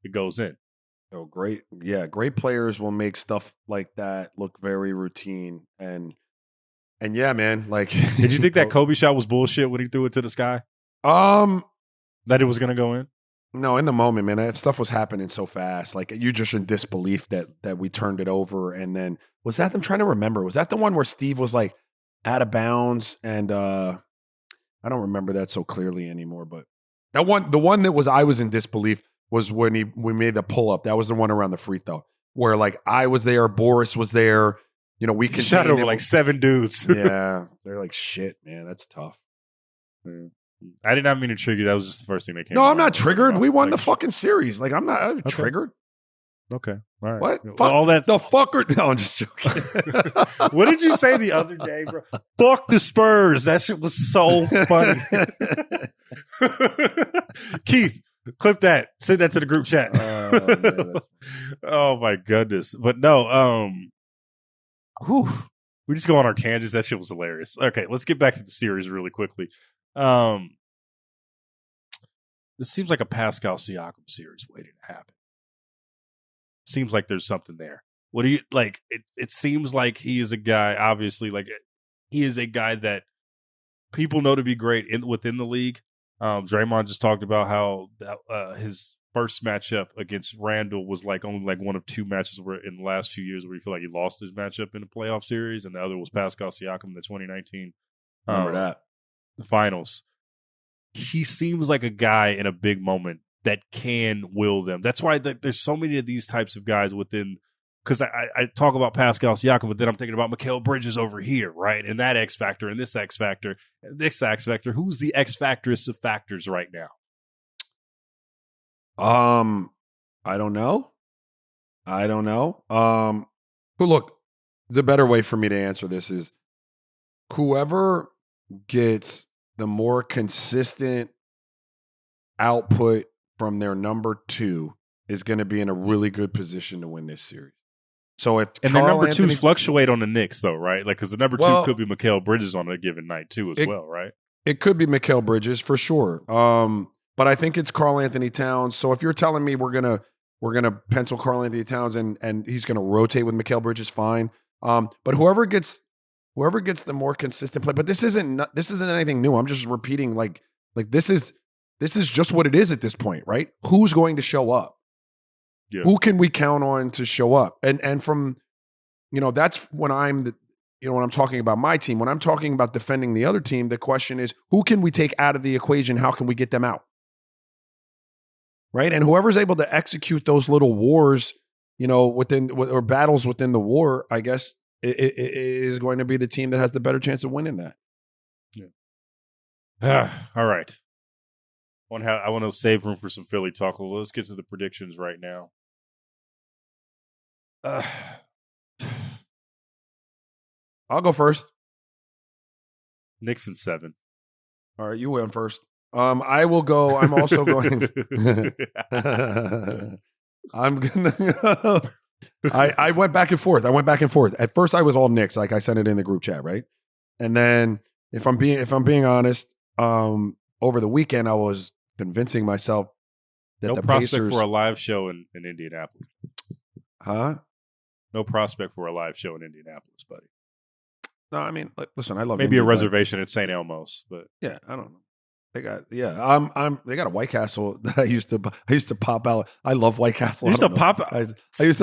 it goes in. Oh, great. Yeah, great players will make stuff like that look very routine. And yeah, man, like did you think that Kobe shot was bullshit when he threw it to the sky? That it was gonna go in? No, in the moment, man, that stuff was happening so fast. Like you just in disbelief that we turned it over. And then was that, I'm trying to remember, was that the one where Steve was like out of bounds? And I don't remember that so clearly anymore. But the one that was I was in disbelief was when we made the pull up. That was the one around the free throw where like I was there, Boris was there. We could shot over like 7 dudes. Yeah, they're like shit, man. That's tough. I did not mean to trigger. That was just the first thing that came. No, I'm not triggered. We won the fucking series. Like I'm not triggered. Okay, all right. What? Well, all that the fucker? No, I'm just joking. What did you say the other day, bro? Fuck the Spurs. That shit was so funny. Keith, clip that. Send that to the group chat. Oh my goodness. But no, we just go on our tangents. That shit was hilarious. Okay, let's get back to the series really quickly. This seems like a Pascal Siakam series waiting to happen. Seems like there's something there. What do you like? It seems like he is a guy, obviously, like he is a guy that people know to be great within the league. Draymond just talked about how his first matchup against Randall was only one of two matches where in the last few years where you feel like he lost his matchup in the playoff series, and the other was Pascal Siakam in the 2019 Remember that. finals. He seems like a guy in a big moment that can will them. That's why there's so many of these types of guys within. Because I talk about Pascal Siakam, but then I'm thinking about Mikal Bridges over here, right? And that X factor, and this X factor, and this X factor. Who's the X factorist of factors right now? I don't know. But look, the better way for me to answer this is whoever gets the more consistent output from their number two is going to be in a really good position to win this series. So if and their number twos fluctuate on the Knicks, though, right? Because the number two could be Mikal Bridges on a given night too, as well, right? It could be Mikal Bridges for sure. But I think it's Karl Anthony Towns. So if you're telling me we're gonna pencil Karl Anthony Towns and he's gonna rotate with Mikal Bridges, fine. But whoever gets the more consistent play. But this isn't anything new. I'm just repeating like this is just what it is at this point, right? Who's going to show up? Yeah. Who can we count on to show up? And from, that's when when I'm talking about my team. When I'm talking about defending the other team, the question is, who can we take out of the equation? How can we get them out? Right? And whoever's able to execute those little wars, or battles within the war, I guess, it is going to be the team that has the better chance of winning that. Yeah. All right. I want to save room for some Philly talk. Let's get to the predictions right now. I'll go first. Knicks in 7. All right, you went first. I will go. I'm also going. I'm gonna. I went back and forth. At first, I was all Knicks. Like I sent it in the group chat, right? And then, if I'm being honest, over the weekend I was convincing myself that no the prospect Pacers for a live show in Indianapolis. Huh? No prospect for a live show in Indianapolis, buddy. No, I mean, listen, I love maybe Indy, a reservation at St. Elmo's, but yeah, I don't know. They got they got a White Castle that I used to pop out. I love White Castle. I used to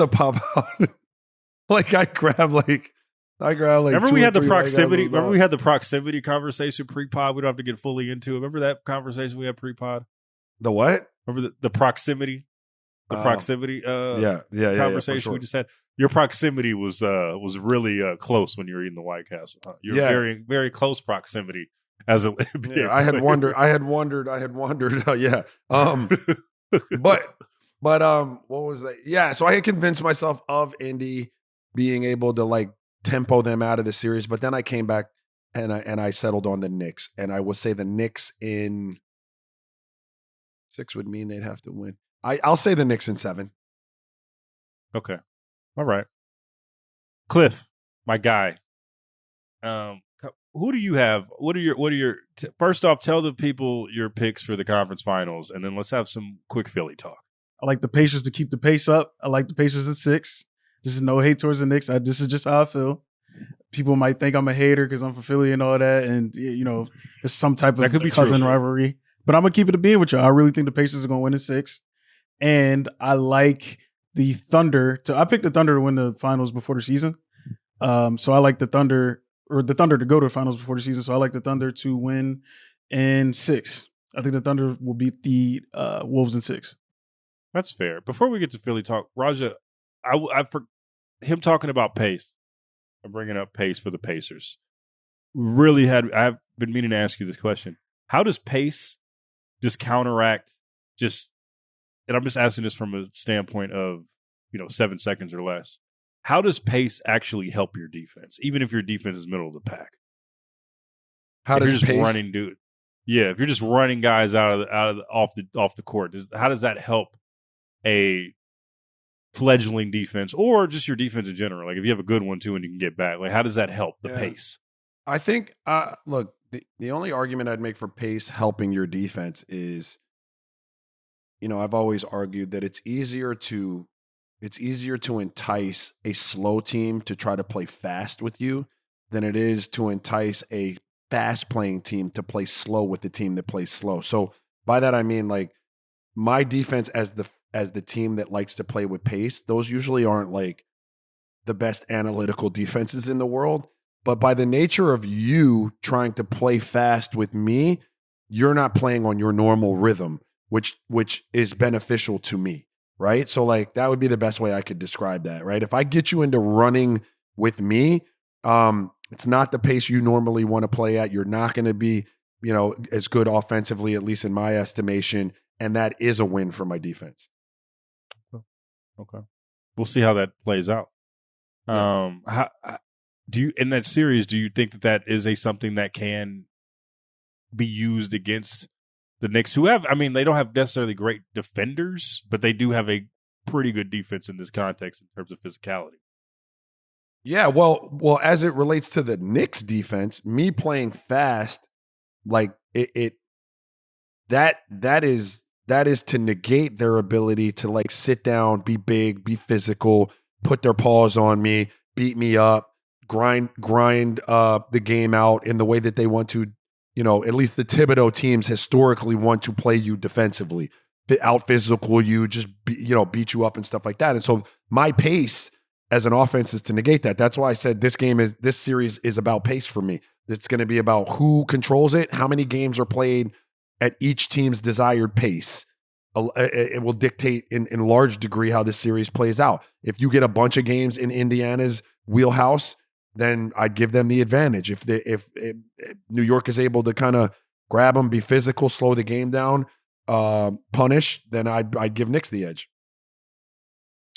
pop out. Like I grab like. Remember we had the proximity. Remember we had the proximity conversation pre-pod. We don't have to get fully into it. Remember that conversation we had pre-pod? The what? Remember the proximity? The proximity. Conversation sure. we just had. Your proximity was really close when you were eating the White Castle. Huh? You're very very close proximity as a. I had wondered. Yeah. But what was that? Yeah. So I had convinced myself of Indy being able to tempo them out of the series, but then I came back and I settled on the Knicks, and I will say the Knicks in 6 would mean they'd have to win. I'll say the Knicks in 7. Okay, all right. Cliff, my guy. Who do you have? What are your? First off, tell the people your picks for the conference finals, and then let's have some quick Philly talk. I like the Pacers to keep the pace up. I like the Pacers at 6. This is no hate towards the Knicks. This is just how I feel. People might think I'm a hater because I'm from Philly and all that, and it's some type of cousin rivalry. But I'm gonna keep it a being with you. I really think the Pacers are gonna win in 6, and I like the Thunder I picked the Thunder to win the finals before the season. So I like the Thunder to go to the finals before the season. So I like the Thunder to win in 6. I think the Thunder will beat the Wolves in 6. That's fair. Before we get to Philly talk, Raja. For him talking about pace and bringing up pace for the Pacers, I've been meaning to ask you this question. How does pace just counteract and I'm just asking this from a standpoint of, 7 seconds or less. How does pace actually help your defense, even if your defense is middle of the pack? How does pace running, dude? Yeah, if you're just running guys off the court, how does that help a fledgling defense or just your defense in general? Like if you have a good one too and you can get back, how does that help the pace? I think look, the only argument I'd make for pace helping your defense is, I've always argued that it's easier to entice a slow team to try to play fast with you than it is to entice a fast playing team to play slow with the team that plays slow. So by that I mean my defense as the team that likes to play with pace, those usually aren't like the best analytical defenses in the world. But by the nature of you trying to play fast with me, you're not playing on your normal rhythm, which is beneficial to me, right? So like that would be the best way I could describe that, right? If I get you into running with me, it's not the pace you normally want to play at. You're not going to be, as good offensively, at least in my estimation, and that is a win for my defense. Okay. We'll see how that plays out. Yeah. How do you, in that series, do you think that is something that can be used against the Knicks, who have, they don't have necessarily great defenders, but they do have a pretty good defense in this context in terms of physicality? Yeah, well, as it relates to the Knicks defense, me playing fast, like that is to negate their ability to like sit down, be big, be physical, put their paws on me, beat me up, grind the game out in the way that they want to. At least the Thibodeau teams historically want to play you defensively, out physical you, just beat you up and stuff like that. And so my pace as an offense is to negate that. That's why I said this series is about pace for me. It's going to be about who controls it, how many games are played at each team's desired pace. It will dictate in large degree how this series plays out. If you get a bunch of games in Indiana's wheelhouse, then I'd give them the advantage. If New York is able to kind of grab them, be physical, slow the game down, punish, then I'd give Knicks the edge.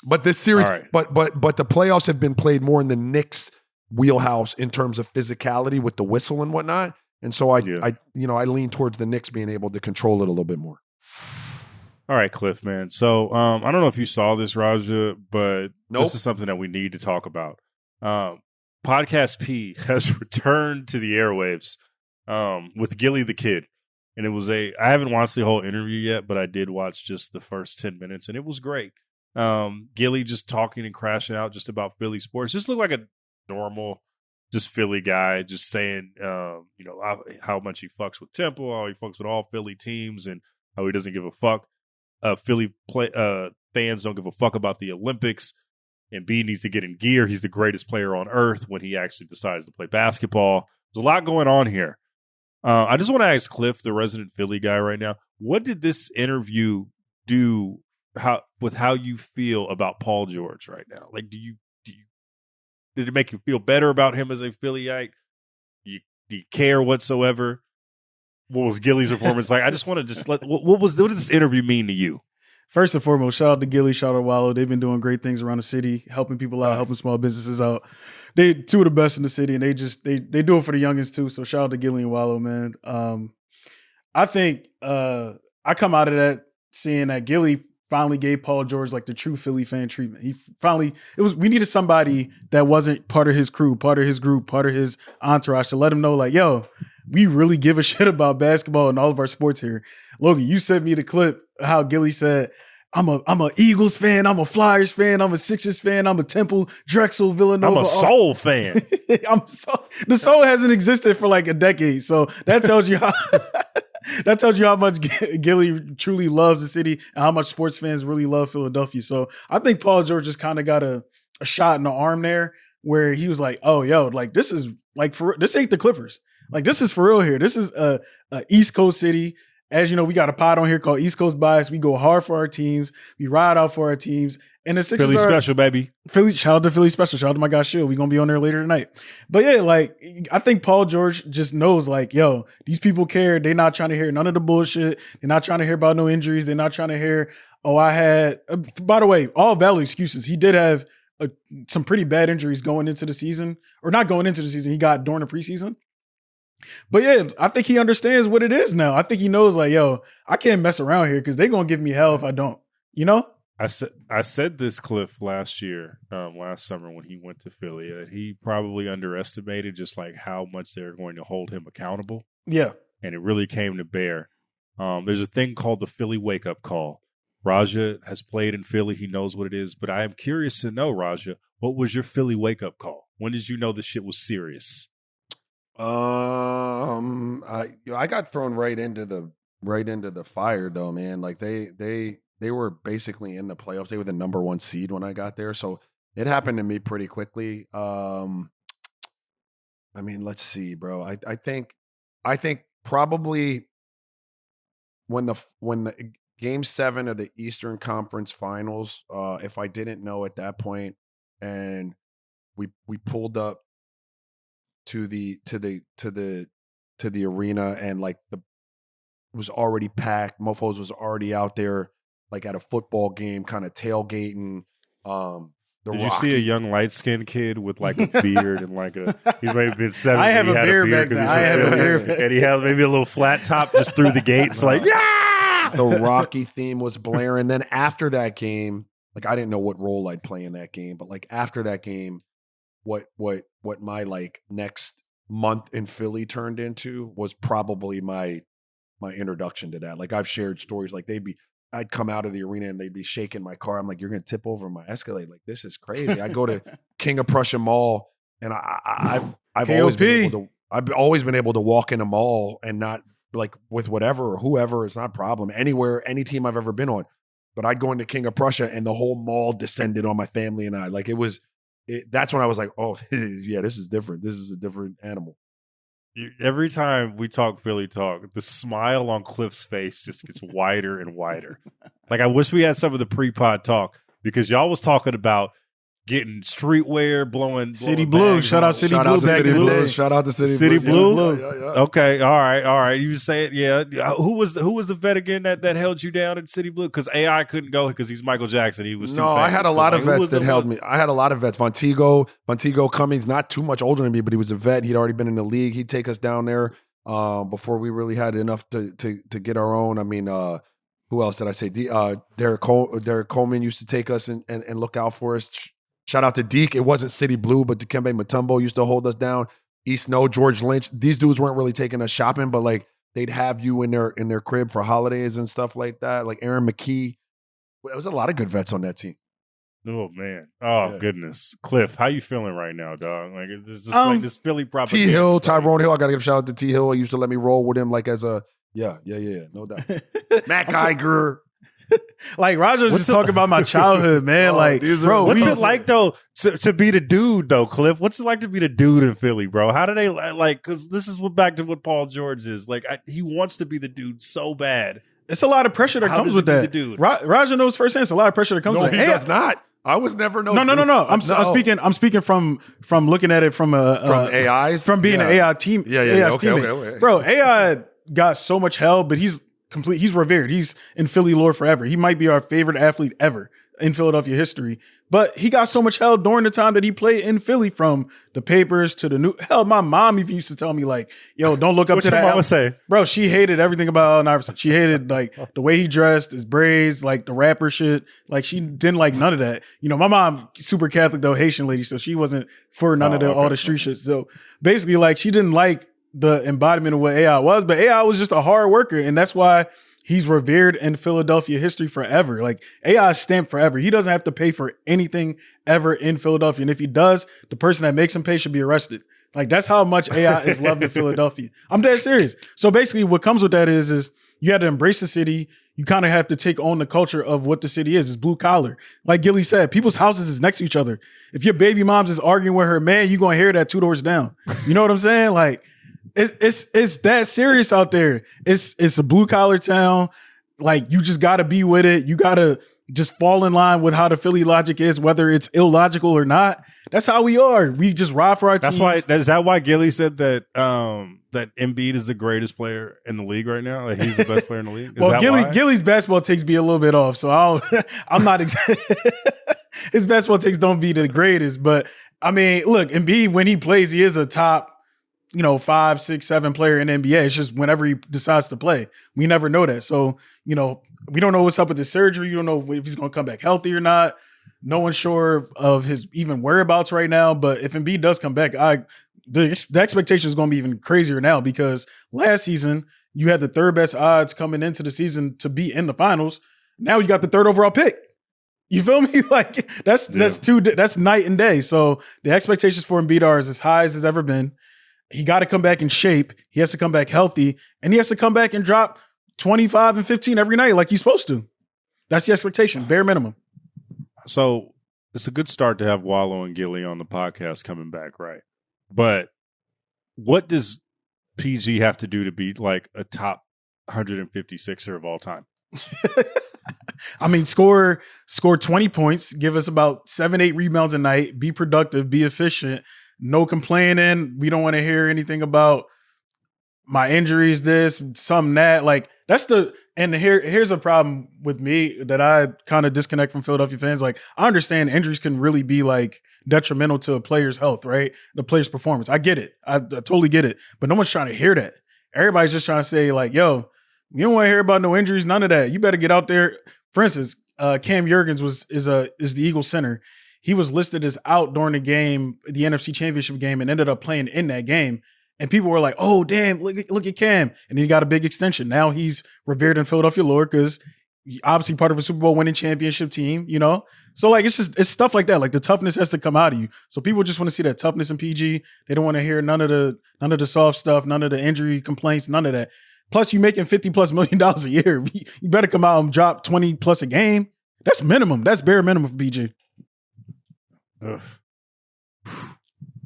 But this series, right. but the playoffs have been played more in the Knicks wheelhouse in terms of physicality with the whistle and whatnot. And so I lean towards the Knicks being able to control it a little bit more. All right, Cliff, man. So I don't know if you saw this, Raja, but This is something that we need to talk about. Podcast P has returned to the airwaves with GIllie Da Kid. And it was I haven't watched the whole interview yet, but I did watch just the first 10 minutes, and it was great. GIllie just talking and crashing out just about Philly sports. Just looked like a normal, just Philly guy, just saying, how much he fucks with Temple, how he fucks with all Philly teams, and how he doesn't give a fuck. Philly fans don't give a fuck about the Olympics. And B needs to get in gear. He's the greatest player on earth when he actually decides to play basketball. There's a lot going on here. I just want to ask Cliff, the resident Philly guy right now, what did this interview do with how you feel about Paul George right now? Like, did it make you feel better about him as a Phillyite? Do you care whatsoever? What was GIllie's performance like? I just want to what did this interview mean to you? First and foremost, shout out to GIllie, shout out to Wallo. They've been doing great things around the city, helping people out, helping small businesses out. They two of the best in the city, and they do it for the youngins too. So shout out to GIllie and Wallo, man. I think I come out of that seeing that GIllie finally gave Paul George like the true Philly fan treatment. We needed somebody that wasn't part of his crew, part of his group, part of his entourage to let him know like, yo, we really give a shit about basketball and all of our sports here. Logan, you sent me the clip how GIllie said, I'm a Eagles fan, I'm a Flyers fan, I'm a Sixers fan, I'm a Temple, Drexel, Villanova. I'm a Soul fan. The Soul hasn't existed for like a decade, so that tells you how much GIllie truly loves the city and how much sports fans really love Philadelphia. So I think Paul George just kind of got a shot in the arm there where he was like, oh, yo, like this is like this ain't the Clippers. Like this is for real here. This is a East Coast city. As you know, we got a pod on here called East Coast Bias. We go hard for our teams. We ride out for our teams. And the Sixers Philly special, baby. Shout out to Philly special. Shout out to my guy Shield. We're going to be on there later tonight. But yeah, like, I think Paul George just knows, like, yo, these people care. They're not trying to hear none of the bullshit. They're not trying to hear about no injuries. They're not trying to hear, by the way, all valid excuses. He did have some pretty bad injuries going into the season. Or not going into the season. He got during the preseason. But yeah, I think he understands what it is now. I think he knows, like, yo, I can't mess around here because they're going to give me hell if I don't, you know? I said this, Cliff, last summer when he went to Philly, that he probably underestimated just like how much they're going to hold him accountable. Yeah. And it really came to bear. There's a thing called the Philly wake-up call. Raja has played in Philly. He knows what it is. But I am curious to know, Raja, what was your Philly wake-up call? When did you know this shit was serious? I got thrown right into the right into the fire though, man. Like they were basically in the playoffs. They were the number 1 seed when I got there, so it happened to me pretty quickly. I mean, let's see, bro. I think probably when the Game 7 of the Eastern Conference Finals, if I didn't know at that point, and we pulled up to the arena, and like it was already packed. Mofos was already out there, like at a football game, kind of tailgating. Did you see a young light-skinned kid with like a beard and like he may have been 7? I have a beard back then. I have a beard, and he had maybe a little flat top just through the gates, like yeah. The Rocky theme was blaring. Then after that game, like I didn't know what role I'd play in that game, but like after that game, what my like next month in Philly turned into was probably my introduction to that. Like I've shared stories, like I'd come out of the arena and they'd be shaking my car. I'm like, you're going to tip over my Escalade. Like, this is crazy. I go to King of Prussia Mall, and I've always been able to walk in a mall and not like with whatever or whoever. It's not a problem. Anywhere, any team I've ever been on. But I'd go into King of Prussia and the whole mall descended on my family and I. Like that's when I was like, oh yeah, this is different. This is a different animal. Every time we talk Philly talk, the smile on Cliff's face just gets wider and wider. Like I wish we had some of the pre-pod talk because y'all was talking about getting streetwear, blowing City Blue. Shout out City Blue back in the day. Shout out to City Blue. Yeah. Okay, all right. You say it. Yeah. Who was the vet again that held you down in City Blue? Because AI couldn't go because he's Michael Jackson. He was too famous. I had a lot of vets that held me. I had a lot of vets. Vontigo Cummings, not too much older than me, but he was a vet. He'd already been in the league. He'd take us down there before we really had enough to get our own. I mean, who else did I say? Derek Coleman used to take us and look out for us. Shout out to Deke. It wasn't City Blue, but Dikembe Mutombo used to hold us down. East No, George Lynch. These dudes weren't really taking us shopping, but like they'd have you in their crib for holidays and stuff like that. Like Aaron McKee. There was a lot of good vets on that team. Oh man. Oh goodness. Cliff, how you feeling right now, dog? Like it's just like this Philly propaganda. T Hill, Tyrone Hill. I gotta give a shout out to T Hill. He used to let me roll with him like as a yeah, no doubt. Matt Geiger. Like Raja was just talking about my childhood, man. Bro, what's it like though to be the dude though, Cliff? What's it like to be the dude in Philly, bro? How do they like? Because this is back to what Paul George is like. He wants to be the dude so bad. It's a lot of pressure that comes with that. Dude? Raja knows firsthand. It's a lot of pressure that comes with that. No, he does not. I was never no. No. I'm speaking from looking at it from AIs from being an AI team. Okay. Bro, AI got so much hell, but he's revered. He's in Philly lore forever. He might be our favorite athlete ever in Philadelphia history. But he got so much hell during the time that he played in Philly, from the papers to the new hell. My mom even used to tell me like, "Yo, don't look up to that." What's your mama say? Bro, she hated everything about Allen Iverson. She hated like the way he dressed, his braids, like the rapper shit. Like she didn't like none of that. You know, my mom super Catholic though, Haitian lady, so she wasn't for none of all the street shit. So basically, like she didn't like the embodiment of what AI was, but AI was just a hard worker, and that's why he's revered in Philadelphia history forever. Like AI is stamped forever. He doesn't have to pay for anything ever in Philadelphia, and if he does, the person that makes him pay should be arrested. Like that's how much AI is loved in Philadelphia. I'm dead serious. So basically, what comes with that is you have to embrace the city. You kind of have to take on the culture of what the city is. It's blue collar. Like GIllie said, people's houses is next to each other. If your baby mom's is arguing with her man, you're gonna hear that 2 doors down. You know what I'm saying? Like. It's that serious out there. It's a blue collar town. Like you just gotta be with it. You gotta just fall in line with how the Philly logic is, whether it's illogical or not. That's how we are. We just ride for our teams. Is that why GIllie said that that Embiid is the greatest player in the league right now? Like he's the best player in the league? Well, GIllie's basketball takes be a little bit off, so I'm not his basketball takes don't be the greatest. But I mean, look, Embiid, when he plays, he is a top 5, 6, 7 player in the NBA. It's just whenever he decides to play. We never know that. So, we don't know what's up with his surgery. You don't know if he's going to come back healthy or not. No one's sure of his even whereabouts right now. But if Embiid does come back, the expectation is going to be even crazier now, because last season you had the third best odds coming into the season to be in the finals. Now you got the third overall pick. You feel me? Like that's night and day. So the expectations for Embiid are as high as it's ever been. He got to come back in shape. He has to come back healthy, and he has to come back and drop 25 and 15 every night like he's supposed to. That's the expectation, bare minimum. So it's a good start to have Wallo and GIllie on the podcast coming back, right? But what does PG have to do to be like a top 156er of all time? I mean, score 20 points, give us about 7-8 rebounds a night, be productive, be efficient, no complaining. We don't want to hear anything about my injuries, this, some that. Like, that's here's a problem with me that I kind of disconnect from Philadelphia fans. Like, I understand injuries can really be like detrimental to a player's health, right? The player's performance. I get it. I totally get it. But no one's trying to hear that. Everybody's just trying to say like, yo, you don't want to hear about no injuries, none of that. You better get out there. For instance, Cam Jurgens is the Eagles center. He was listed as out during the game, the NFC Championship game, and ended up playing in that game. And people were like, "Oh, damn! Look at Cam!" And then he got a big extension. Now he's revered in Philadelphia lore because obviously part of a Super Bowl winning championship team. You know, so like it's stuff like that. Like the toughness has to come out of you. So people just want to see that toughness in PG. They don't want to hear none of the soft stuff, none of the injury complaints, none of that. Plus, you making $50+ million a year. You better come out and drop 20+ a game. That's minimum. That's bare minimum for PG. Ugh.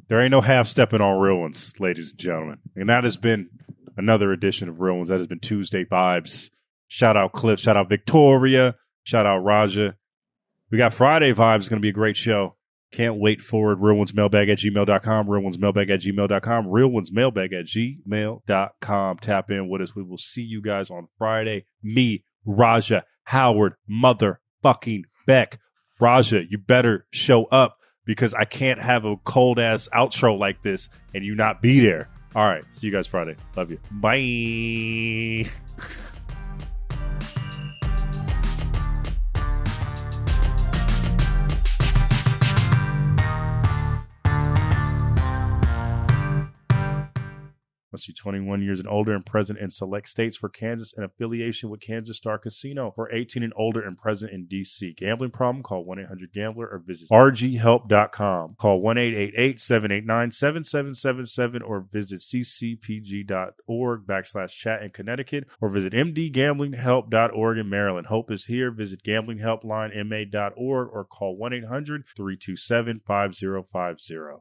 There ain't no half-stepping on Real Ones, ladies and gentlemen. And that has been another edition of Real Ones. That has been Tuesday Vibes. Shout out Cliff. Shout out Victoria. Shout out Raja. We got Friday Vibes. It's going to be a great show. Can't wait for it. RealOnesMailbag@gmail.com. RealOnesMailbag@gmail.com. RealOnesMailbag@gmail.com. Tap in with us. We will see you guys on Friday. Me, Raja, Howard, motherfucking Beck. Raja, you better show up, because I can't have a cold-ass outro like this and you not be there. All right. See you guys Friday. Love you. Bye. Must be 21 years and older and present in select states for Kansas and affiliation with Kansas Star Casino, or 18 and older and present in D.C. Gambling problem? Call 1-800-GAMBLER or visit rghelp.com. Call 1-888-789-7777 or visit ccpg.org/chat in Connecticut, or visit mdgamblinghelp.org in Maryland. Hope is here. Visit gamblinghelplinema.org or call 1-800-327-5050.